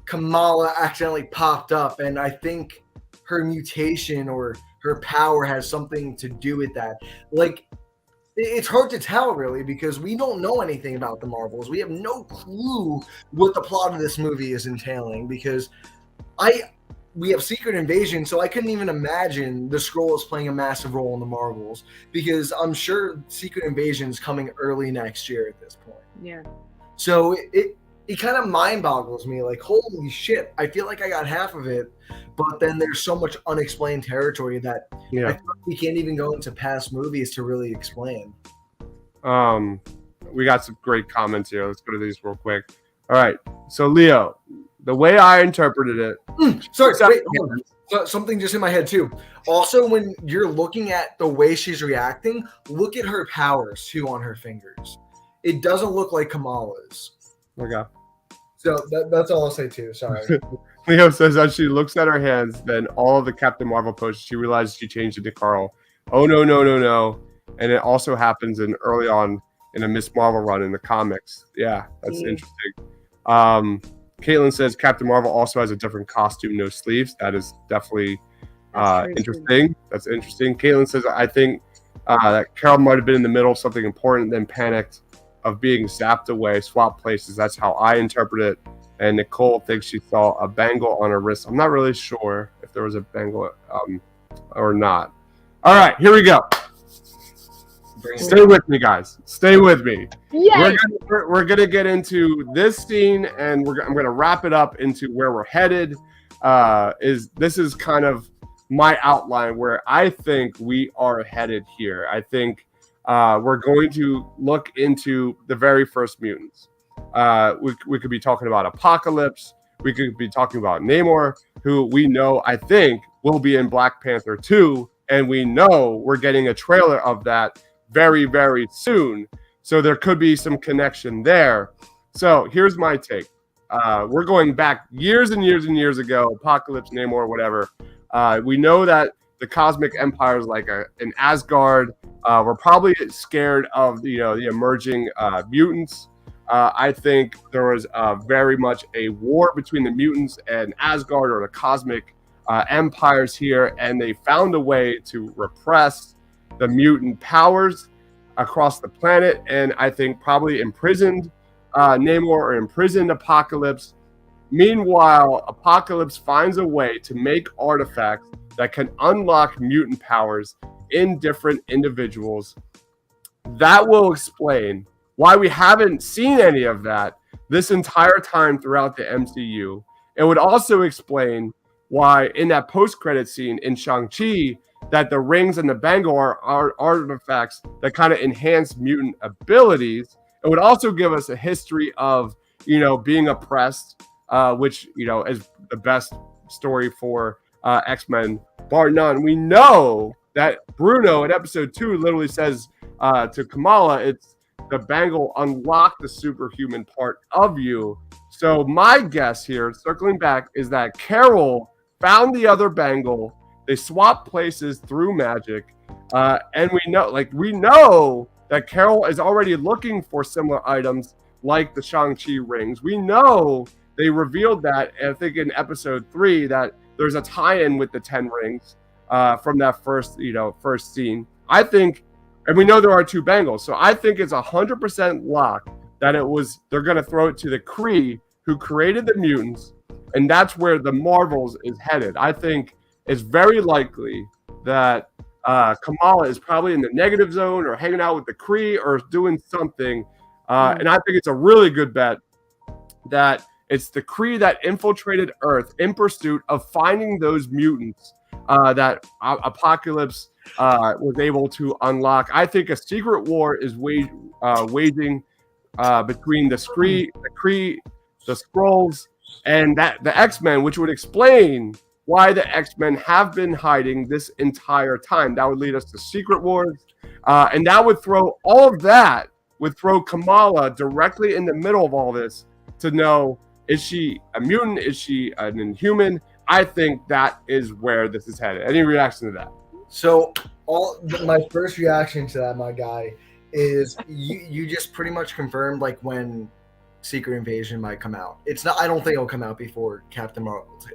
Kamala accidentally popped up, and I think her mutation or her power has something to do with that. Like, it's hard to tell really because we don't know anything about the Marvels. We have no clue what the plot of this movie is entailing because we have Secret Invasion, so I couldn't even imagine the Skrulls playing a massive role in the Marvels because I'm sure Secret Invasion is coming early next year at this point. Yeah. So it kind of mind boggles me. Like, holy shit, I feel like I got half of it, but then there's so much unexplained territory that I feel like we can't even go into past movies to really explain. We got some great comments here. Let's go to these real quick. All right. So, Leo, the way I interpreted it. Wait, hold on. So, something just in my head, too. Also, when you're looking at the way she's reacting, look at her powers, too, on her fingers. It doesn't look like Kamala's. Okay. So that's all I'll say too. Sorry. Leo says as she looks at her hands, then all of the Captain Marvel posts, she realizes she changed it to Carl. Oh no. And it also happens early on in a Miss Marvel run in the comics. Yeah, that's interesting. Caitlin says Captain Marvel also has a different costume, no sleeves. That is definitely interesting. That's interesting. Caitlin says I think that Carol might have been in the middle of something important, then panicked of being zapped away, swapped places. That's how I interpret it. And Nicole thinks she saw a bangle on her wrist. I'm not really sure if there was a bangle or not. All right, here we go. Stay with me, guys. Stay with me. Yay! We're gonna get into this scene, and I'm gonna wrap it up into where we're headed. This is kind of my outline where I think we are headed here. I think we're going to look into the very first mutants. We could be talking about Apocalypse. We could be talking about Namor, who we know, I think, will be in Black Panther 2. And we know we're getting a trailer of that very, very soon. So there could be some connection there. So here's my take. We're going back years and years and years ago, Apocalypse, Namor, whatever. We know that the Cosmic Empire is like an Asgard. We're probably scared of the emerging mutants. I think there was very much a war between the mutants and Asgard or the Cosmic empires here, and they found a way to repress the mutant powers across the planet, and I think probably imprisoned Namor or imprisoned Apocalypse. Meanwhile, Apocalypse finds a way to make artifacts that can unlock mutant powers in different individuals. That will explain why we haven't seen any of that this entire time throughout the MCU. It would also explain why in that post-credit scene in Shang-Chi that the rings and the bangle are artifacts that kind of enhance mutant abilities. It would also give us a history of, being oppressed, which, is the best story for X-Men, bar none. We know that Bruno in episode 2 literally says to Kamala, it's the bangle unlocked the superhuman part of you. So my guess here, circling back, is that Carol found the other bangle. They swapped places through magic, and we know that Carol is already looking for similar items like the Shang-Chi rings. We know they revealed that, I think in episode 3, that there's a tie-in with the 10 rings from that first scene. I think, and we know there are 2 bangles, so I think it's 100% lock that they're going to throw it to the Kree who created the mutants, and that's where the Marvels is headed. I think it's very likely that Kamala is probably in the negative zone or hanging out with the Kree or doing something. And I think it's a really good bet that it's the Kree that infiltrated Earth in pursuit of finding those mutants that Apocalypse was able to unlock. I think a secret war is waging between the Kree, the Skrulls, and the X-Men, which would explain why the X-Men have been hiding this entire time. That would lead us to Secret Wars. And that would throw all of that, would throw Kamala directly in the middle of all this to know, is she a mutant? Is she an Inhuman? I think that is where this is headed. Any reaction to that? So my first reaction to that, my guy, is you just pretty much confirmed like when Secret Invasion might come out. It's not. I don't think it'll come out before Captain Marvel 2.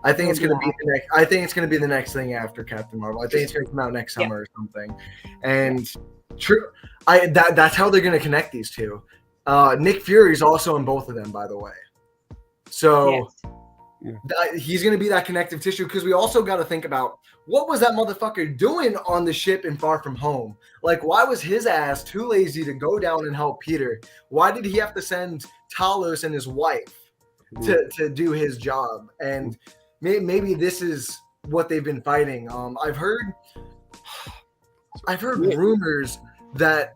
I think it's gonna be the next. I think it's gonna be the next thing after Captain Marvel. I think it's gonna come out next summer or something. And true, that's how they're gonna connect these two. Nick Fury's also in both of them, by the way. So he's gonna be that connective tissue because we also got to think about what was that motherfucker doing on the ship in Far From Home. Like, why was his ass too lazy to go down and help Peter? Why did he have to send Talos and his wife to do his job? And maybe this is what they've been fighting. I've heard rumors that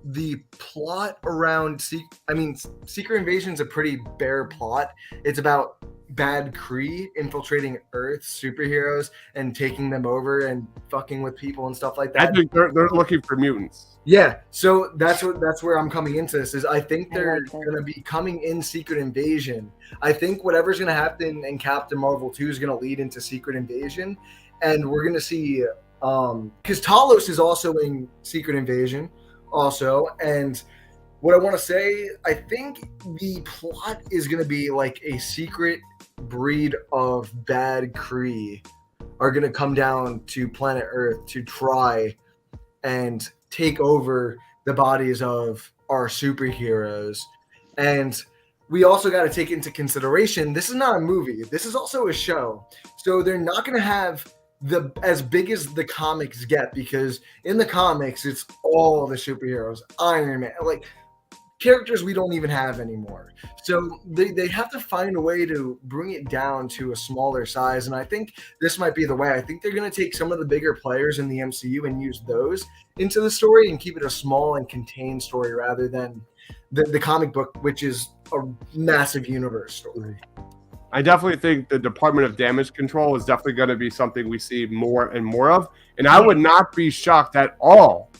the plot around Secret Invasion is a pretty bare plot. It's about bad Kree infiltrating Earth superheroes and taking them over and fucking with people and stuff like that. I think they're looking for mutants. Yeah, so that's where I'm coming into this. Is I think they're going to be coming in Secret Invasion. I think whatever's going to happen in Captain Marvel 2 is going to lead into Secret Invasion, and we're going to see because Talos is also in Secret Invasion also. And what I want to say, I think the plot is going to be like a secret breed of bad Kree are going to come down to planet Earth to try and take over the bodies of our superheroes. And we also got to take into consideration, this is not a movie, this is also a show. So they're not going to have as big as the comics get, because in the comics it's all the superheroes, Iron Man, like characters we don't even have anymore. So they have to find a way to bring it down to a smaller size, and I think this might be the way. I think they're going to take some of the bigger players in the MCU and use those into the story and keep it a small and contained story rather than the comic book, which is a massive universe story. I definitely think the Department of Damage Control is definitely going to be something we see more and more of. And I would not be shocked at all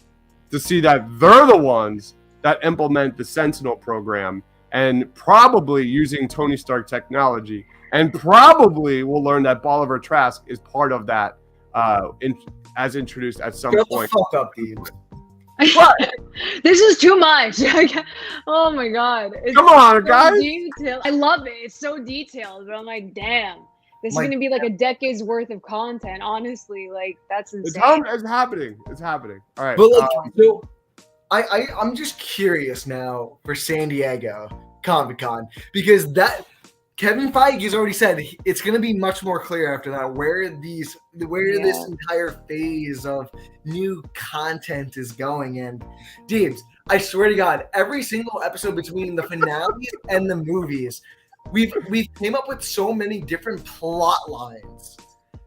to see that they're the ones that implement the Sentinel program, and probably using Tony Stark technology. And probably we'll learn that Bolivar Trask is part of that as introduced at some point. Shut the fuck up, dude. What? This is too much. Oh my god! It's Come on, so guys! Detailed. I love it. It's so detailed, but I'm like, damn, this is gonna be like a decade's worth of content. Honestly, like that's insane. It's happening. It's happening. All right. But like, so I'm just curious now for San Diego Comic-Con, because that Kevin Feige has already said it's going to be much more clear after that where this entire phase of new content is going. And Deebs, I swear to God, every single episode between the finales and the movies, we've came up with so many different plot lines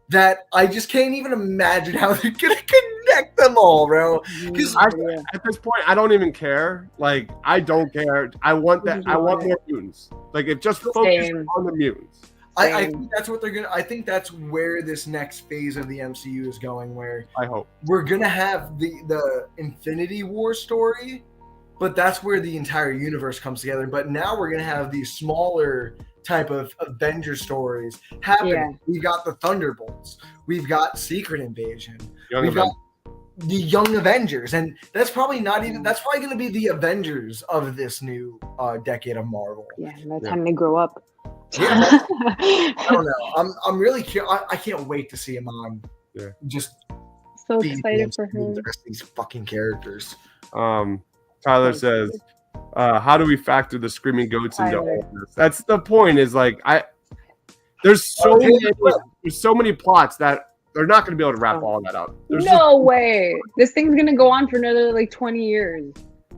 that I just can't even imagine how they're gonna connect them all, bro. Because at this point, I don't even care. Like, I don't care. I want that. I want more mutants. Like, it just focuses on the mutants. I think that's what they're gonna. I think that's where this next phase of the MCU is going. Where I hope we're gonna have the Infinity War story, but that's where the entire universe comes together. But now we're gonna have these smaller type of Avenger stories happening. Yeah. We've got the Thunderbolts. We've got Secret Invasion. We've got the Young Avengers, and that's probably going to be the Avengers of this new decade of Marvel. Yeah, by the time they grow up. Yeah, I don't know. I'm really curious. I can't wait to see him on. Yeah. Just so excited for him. The rest of these fucking characters. Tyler says, how do we factor the screaming goats into all of this? That's the point. Is like there's so many plots that they're not going to be able to wrap all that out. No way. This thing's going to go on for another like 20 years.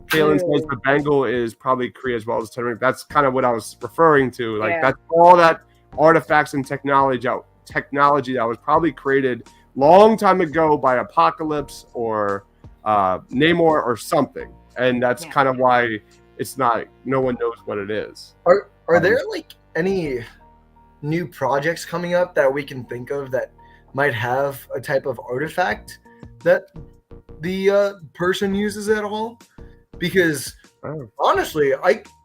Kaylin says the Bengal is probably Kree as well as Tenerife. That's kind of what I was referring to. Like that's all that artifacts and technology that was probably created long time ago by Apocalypse or Namor or something. And that's kind of why it's not. No one knows what it is. Are there like any new projects coming up that we can think of that might have a type of artifact that the person uses at all, because Oh. honestly,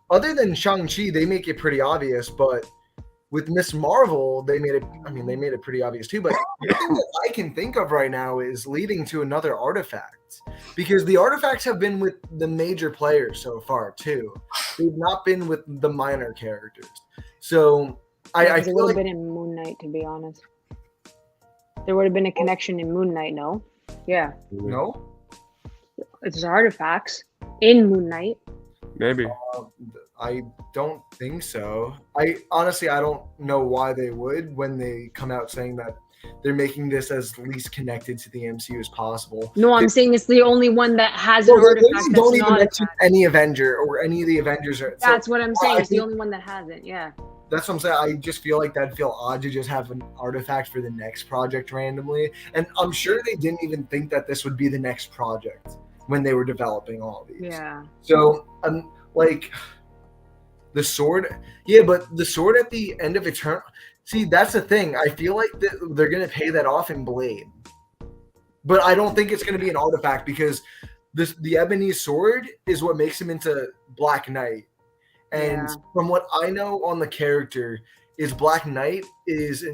other than Shang-Chi, they make it pretty obvious, but with Miss Marvel, they made it pretty obvious too. But the thing that I can think of right now is leading to another artifact, because the artifacts have been with the major players so far too. They've not been with the minor characters. So I it feel would have like been in Moon Knight, to be honest. There would have been a connection in Moon Knight, no? Yeah. no. It's artifacts in Moon Knight. Maybe. I don't think so. I don't know why they would when they come out saying that they're making this as least connected to the MCU as possible. No, I'm saying it's the only one that has an Well, they artifact that's don't even not mention attached. any Avenger or any of the Avengers. That's what I'm saying. I It's the think- only one that hasn't. Yeah. That's what I'm saying. I just feel like that'd feel odd to just have an artifact for the next project randomly. And I'm sure they didn't even think that this would be the next project when they were developing all these. Yeah. So, like, the sword, yeah, but the sword at the end of Eternal. See, that's the thing. I feel like they're gonna pay that off in Blade, but I don't think it's gonna be an artifact, because the ebony sword is what makes him into Black Knight. And Yeah. from what I know on the character, is Black Knight is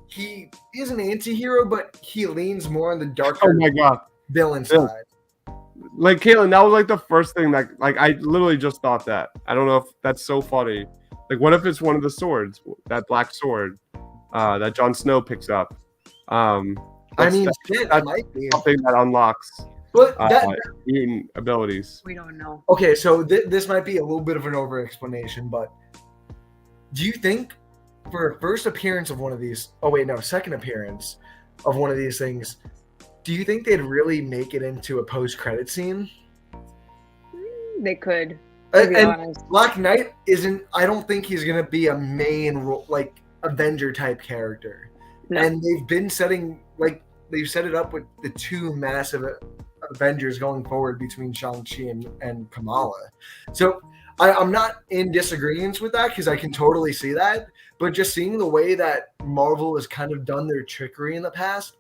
he is an anti-hero, but he leans more on the darker Oh my god. villain Yeah. side. Like Caitlin, that was like the first thing that like I literally just thought that. I don't know if that's so funny. Like, what if it's one of the swords, that black sword, that Jon Snow picks up? I mean, shit, that's it might be. something that unlocks But that mutant abilities. We don't know. okay, so this might be a little bit of an over-explanation, but do you think for a first appearance of one of these, second appearance of one of these things, do you think they'd really make it into a post-credit scene? They could. To be And honest. Black Knight I don't think he's going to be a main role, like Avenger type character. No. And they've set it up with the two massive Avengers going forward between Shang-Chi and Kamala. So I'm not in disagreement with that, because I can totally see that. But just seeing the way that Marvel has kind of done their trickery in the past,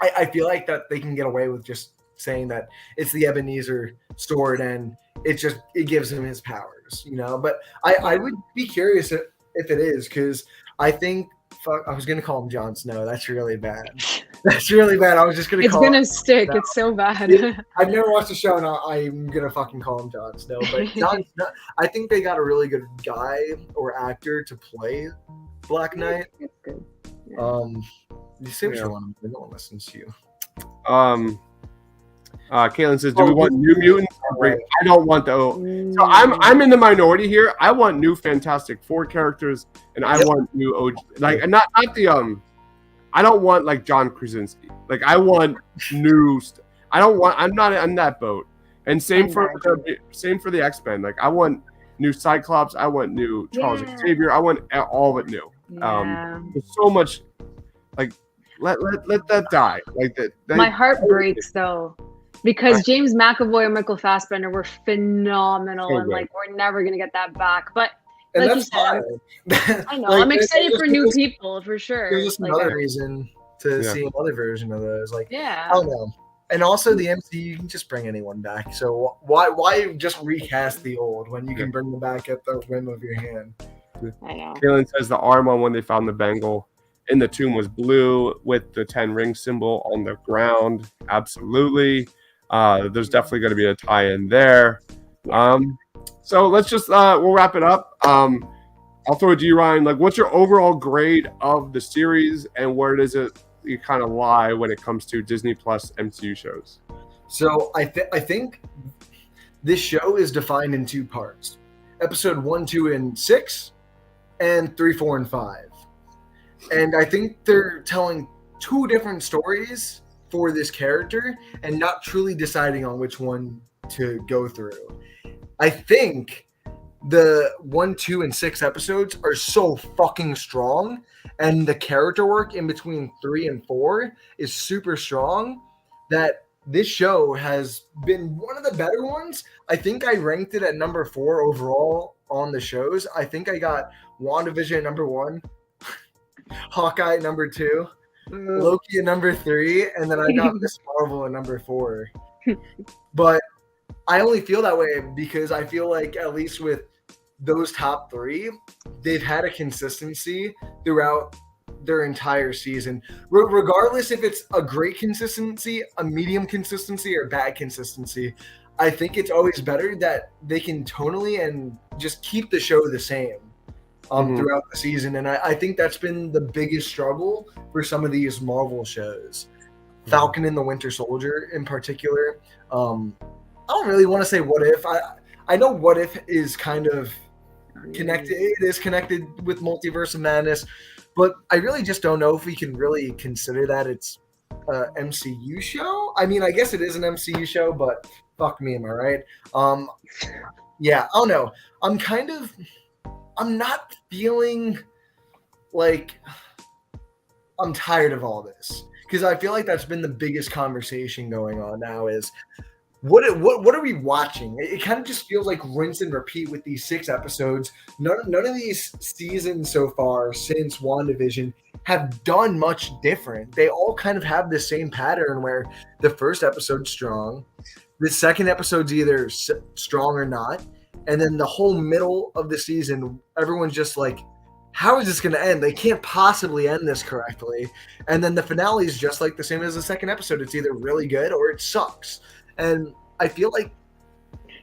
I feel like that they can get away with just saying that it's the Ebenezer sword and it gives him his powers, But I would be curious if it is, because I think I was gonna call him Jon Snow. That's really bad. That's really bad. I was just gonna. It's call gonna him stick. Snow. It's so bad. I've never watched the show, and I'm gonna fucking call him Jon Snow. But Jon Snow, I think they got a really good guy or actor to play Black Knight. It's good. You say what you want, but no one listens to you. Caitlin says, "Do we want new mutants? Right. I don't want the." So I'm in the minority here. I want new Fantastic Four characters, and I want new OG, like not the I don't want like John Krasinski. Like I want new. I'm not on that boat. And same for the X-Men. Like I want new Cyclops. I want new Charles Xavier. I want all of it new. There's so much. Like let that die. Like that. My heart breaks though, because James McAvoy and Michael Fassbender were phenomenal, So and good. like we're never gonna get that back. But And like you that's said, fine. I know Like, I'm excited for new there's- people for sure. There's just Like, another reason to Yeah. see another version of those. Like yeah, I don't know. And also the MCU, you can just bring anyone back. So why just recast the old when you can bring them back at the whim of your hand? I know. Caitlin says the arm on when they found the bangle in the tomb was blue with the 10 ring symbol on the ground. Absolutely. There's definitely going to be a tie-in there. So let's just we'll wrap it up. I'll throw it to you, Ryan. Like, what's your overall grade of the series, and where does you kind of lie when it comes to Disney Plus MCU shows? So I think this show is defined in two parts: episode 1, 2, and 6, and 3, 4, and 5. And I think they're telling two different stories for this character and not truly deciding on which one to go through. I think the 1, 2, and 6 episodes are so fucking strong, and the character work in between 3 and 4 is super strong, that this show has been one of the better ones. I think I ranked it at number 4 overall on the shows. I think I got WandaVision at number 1, Hawkeye at number 2, Loki at number 3, and then I got Miss Marvel at number 4. But I only feel that way because I feel like at least with those top 3, they've had a consistency throughout their entire season. Regardless if it's a great consistency, a medium consistency, or bad consistency, I think it's always better that they can tonally and just keep the show the same throughout the season. And I think that's been the biggest struggle for some of these Marvel shows. Falcon and the Winter Soldier in particular. I don't really want to say What If. I know What If is kind of connected. It is connected with Multiverse of Madness, but I really just don't know if we can really consider that it's a MCU show. I mean, I guess it is an MCU show, but fuck me, am I right? Yeah, I don't know. I'm not feeling like I'm tired of all this, because I feel like that's been the biggest conversation going on now is what are we watching? It kind of just feels like rinse and repeat with these 6 episodes. None of these seasons so far since WandaVision have done much different. They all kind of have the same pattern where the first episode's strong, the second episode's either strong or not, and then the whole middle of the season, everyone's just like, how is this going to end? They can't possibly end this correctly. And then the finale is just like the same as the second episode. It's either really good or it sucks. And I feel like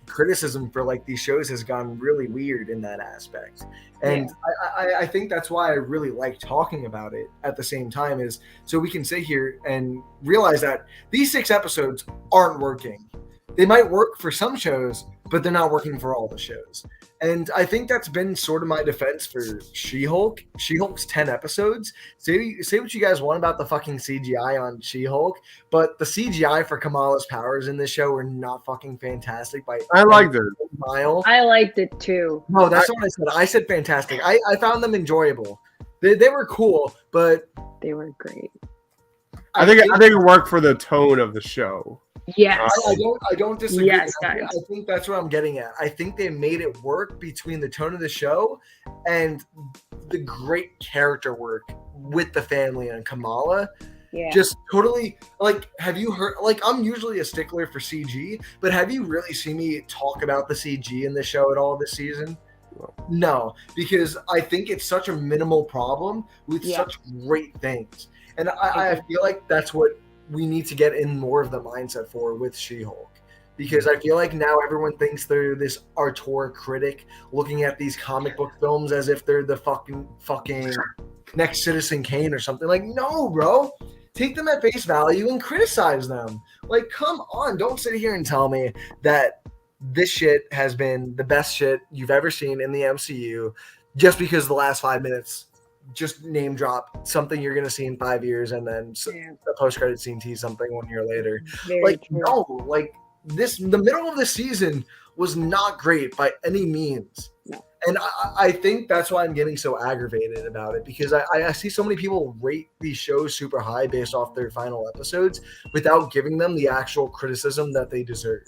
criticism for like these shows has gone really weird in that aspect. And I think that's why I really like talking about it at the same time, is so we can sit here and realize that these 6 episodes aren't working. They might work for some shows, but they're not working for all the shows. And I think that's been sort of my defense for She-Hulk. She-Hulk's 10 episodes. Say what you guys want about the fucking CGI on She-Hulk, but the CGI for Kamala's powers in this show were not fucking fantastic. I liked it. Mile. I liked it too. No, that's what I said. I said fantastic. I found them enjoyable. They were cool, but they were great. I think it worked for the tone of the show. Yes. I don't disagree. Yes, I think that's what I'm getting at. I think they made it work between the tone of the show and the great character work with the family and Kamala. Yeah. Just totally, like, have you heard, like, I'm usually a stickler for CG, but have you really seen me talk about the CG in the show at all this season? No, because I think it's such a minimal problem with such great things. And I feel like that's what we need to get in more of the mindset for with She-Hulk, because I feel like now everyone thinks they're this auteur critic looking at these comic book films as if they're the fucking next Citizen Kane or something. Like, no, bro, take them at face value and criticize them. Like, come on, don't sit here and tell me that this shit has been the best shit you've ever seen in the MCU just because the last 5 minutes just name drop something you're going to see in 5 years, and then the post-credit scene tease something 1 year later. Very true. No, like the middle of the season was not great by any means. No. And I think that's why I'm getting so aggravated about it, because I see so many people rate these shows super high based off their final episodes without giving them the actual criticism that they deserve.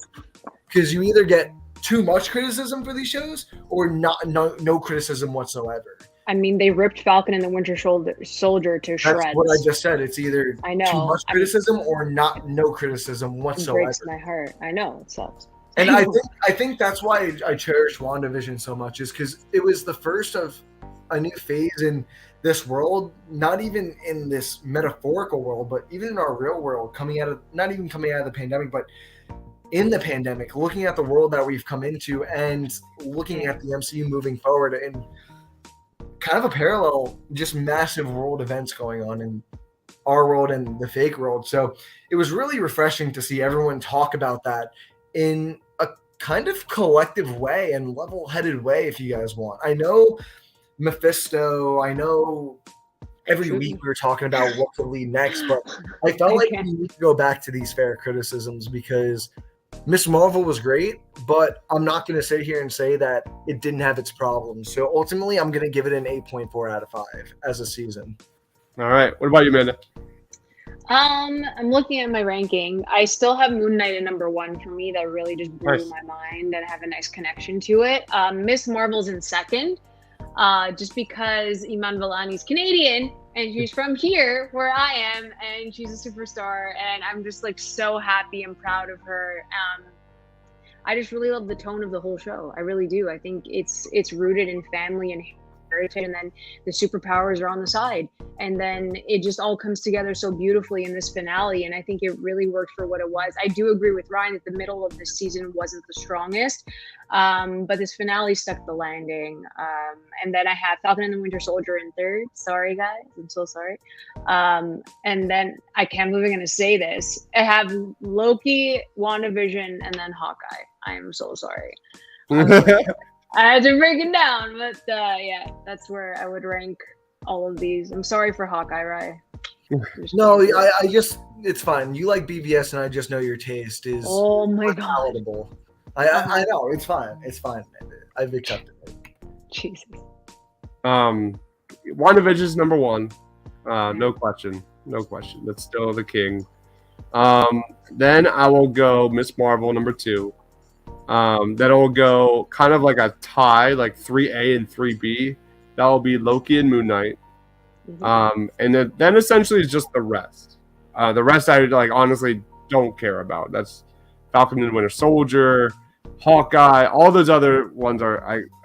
Because you either get too much criticism for these shows or no criticism whatsoever. I mean, they ripped Falcon and the Winter Soldier to shreds. That's what I just said. It's either too much criticism or no criticism whatsoever. It breaks my heart. I know, it sucks. And I think that's why I cherish WandaVision so much, is because it was the first of a new phase in this world, not even in this metaphorical world, but even in our real world, not even coming out of the pandemic, but in the pandemic, looking at the world that we've come into and looking at the MCU moving forward, and kind of a parallel, just massive world events going on in our world and the fake world. So it was really refreshing to see everyone talk about that in a kind of collective way and level-headed way, if you guys want. I know Mephisto, I know every week we're talking about what could lead next, but I felt like we need to go back to these fair criticisms, because Miss Marvel was great, but I'm not going to sit here and say that it didn't have its problems. So ultimately, I'm going to give it an 8.4 out of 5 as a season. All right. What about you, Amanda? I'm looking at my ranking. I still have Moon Knight at number 1 for me. That really just blew my mind, and I have a nice connection to it. Miss Marvel's in second, just because Iman Vellani's Canadian, and she's from here where I am, and she's a superstar, and I'm just like so happy and proud of her. I just really love the tone of the whole show. I really do. I think it's rooted in family and heritage, and then the superpowers are on the side, and then it just all comes together so beautifully in this finale. And I think it really worked for what it was. I do agree with Ryan that the middle of this season wasn't the strongest, but this finale stuck the landing. And then I have Falcon and the Winter Soldier in third. Sorry guys, I'm so sorry. And then I can't believe I'm gonna say this. I have Loki, WandaVision, and then Hawkeye. I am so sorry. I had to break it down, but yeah, that's where I would rank all of these. I'm sorry for Hawkeye, Rye. No, I just, it's fine. You like BVS, and I just know your taste is palatable. I know, it's fine. It's fine. I've accepted it. Jesus. WandaVision is number one. No question. No question. That's still the king. Then I will go Miss Marvel number two. Then I'll go kind of like a tie, like 3A and 3B. That will be Loki and Moon Knight. And then essentially it's just the rest. The rest I like honestly don't care about. That's Falcon and Winter Soldier, Hawkeye, all those other ones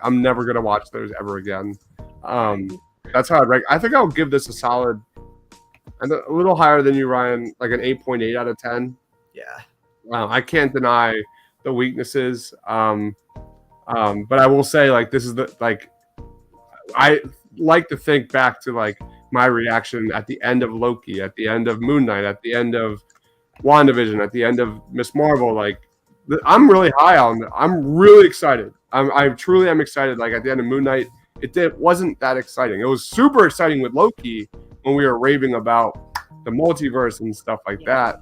I'm never gonna watch those ever again. That's how I'd rank. I think I'll give this a solid, and a little higher than you, Ryan, like an 8.8 out of 10. Yeah. I can't deny the weaknesses. But I will say, like, this is I like to think back to like my reaction at the end of Loki, at the end of Moon Knight, at the end of WandaVision, at the end of Miss Marvel. Like, I'm really high on it. I'm really excited. I truly am excited. Like, at the end of Moon Knight, it wasn't that exciting. It was super exciting with Loki when we were raving about the multiverse and stuff like that.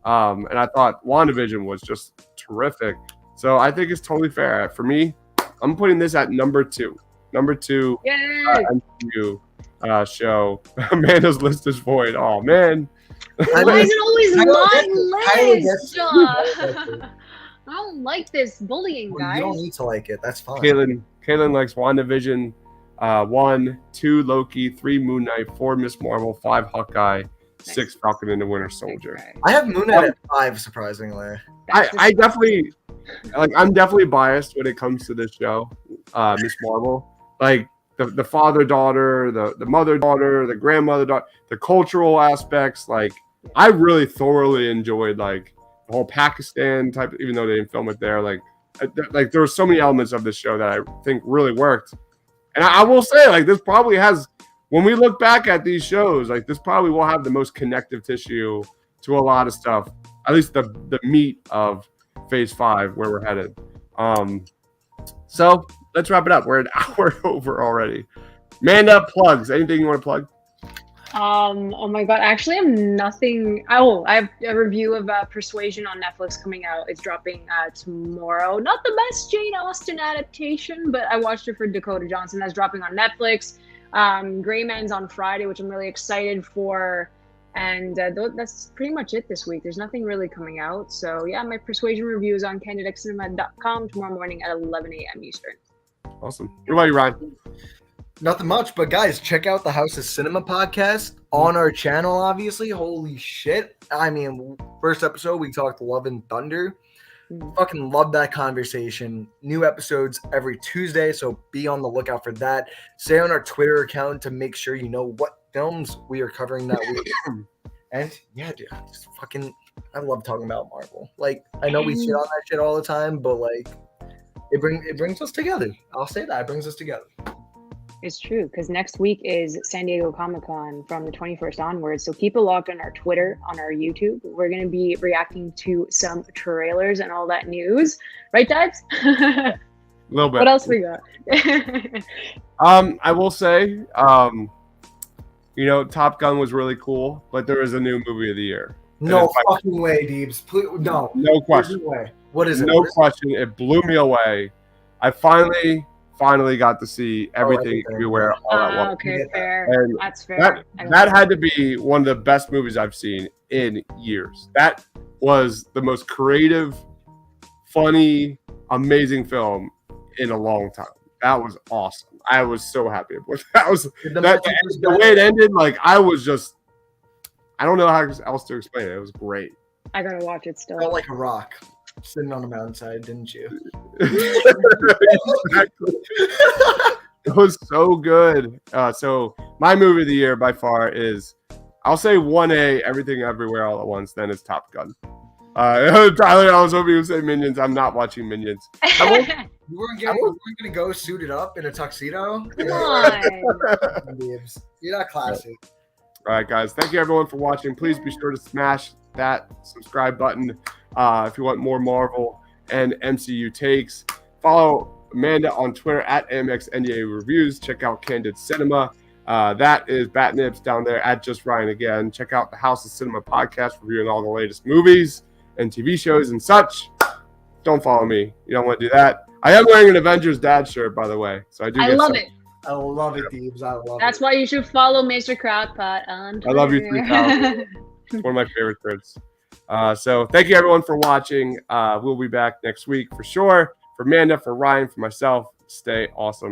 And I thought WandaVision was just terrific. So I think it's totally fair. For me, I'm putting this at number two. Number two MCU show. Amanda's list is void. Oh, man. Why is it always my list? I don't like this bullying, guys. You don't need to like it. That's fine. Kaylin likes WandaVision. 1, 2 Loki, 3 Moon Knight, 4 Miss Marvel, 5 Hawkeye, 6 Falcon and the Winter Soldier. I have Moon Knight at 5, surprisingly. I definitely I'm definitely biased when it comes to this show, Miss Marvel. Like the father-daughter, the mother-daughter, the grandmother-daughter, the cultural aspects. Like, I really thoroughly enjoyed like the whole Pakistan type, even though they didn't film it there. Like there were so many elements of this show that I think really worked. And I will say, like, this probably has, when we look back at these shows, like, this probably will have the most connective tissue to a lot of stuff, at least the meat of Phase 5, where we're headed. So let's wrap it up. We're an hour over already. Amanda, plugs. Anything you want to plug? Oh my god, actually I'm nothing. Oh, I have a review of Persuasion on Netflix coming out. It's dropping tomorrow. Not the best Jane Austen adaptation, but I watched it for Dakota Johnson. That's dropping on Netflix. Gray Man's on Friday, which I'm really excited for. And that's pretty much it this week. There's nothing really coming out. So yeah, my Persuasion review is on candidexcinema.com tomorrow morning at 11 a.m. Eastern. Awesome. What about you, Ryan? Nothing much, but guys, check out the House of Cinema podcast on our channel, obviously. Holy shit. I mean, first episode, we talked Love and Thunder. Fucking love that conversation. New episodes every Tuesday, so be on the lookout for that. Stay on our Twitter account to make sure you know what films we are covering that week. And yeah, dude, I love talking about Marvel. Like, I know we shit on that shit all the time, but like, it brings us together. I'll say that, it brings us together. It's true, because next week is San Diego Comic-Con from the 21st onwards. So keep a look on our Twitter, on our YouTube. We're going to be reacting to some trailers and all that news. Right, Dives? A little bit. What else we got? I will say, Top Gun was really cool, but there is a new movie of the year. No fucking way, Deebs. Please, no. No question. What is it? No question. It blew me away. I finally got to see everything everywhere all at once. Okay, fair. And that's fair. That had to be one of the best movies I've seen in years. That was the most creative, funny, amazing film in a long time. That was awesome. I was so happy with that. Did the That message was the way better? it ended, like I was just, I don't know how else to explain it. It was great. I gotta watch it still. Felt like a rock sitting on a mountainside, didn't you? Exactly. It was so good. So my movie of the year by far is, I'll say 1A, Everything Everywhere All at Once. Then it's Top Gun. Tyler, I was hoping you would say Minions. I'm not watching Minions. You weren't gonna go suited up in a tuxedo? Come on. You're not classy. All right, guys. Thank you, everyone, for watching. Please be sure to smash that subscribe button if you want more Marvel and MCU takes. Follow Amanda on Twitter at AMXNDA Reviews. Check out Candid Cinema. That is Batnips down there at Just Ryan again. Check out the House of Cinema podcast, reviewing all the latest movies and TV shows and such. Don't follow me. You don't want to do that. I am wearing an Avengers Dad shirt, by the way. So I do. I love it. I love it, Deebs. I love it. That's why you should follow Mr. Crowdpot on Twitter. I love you 3000. It's one of my favorite shirts. So thank you, everyone, for watching. We'll be back next week for sure. For Amanda, for Ryan, for myself, stay awesome.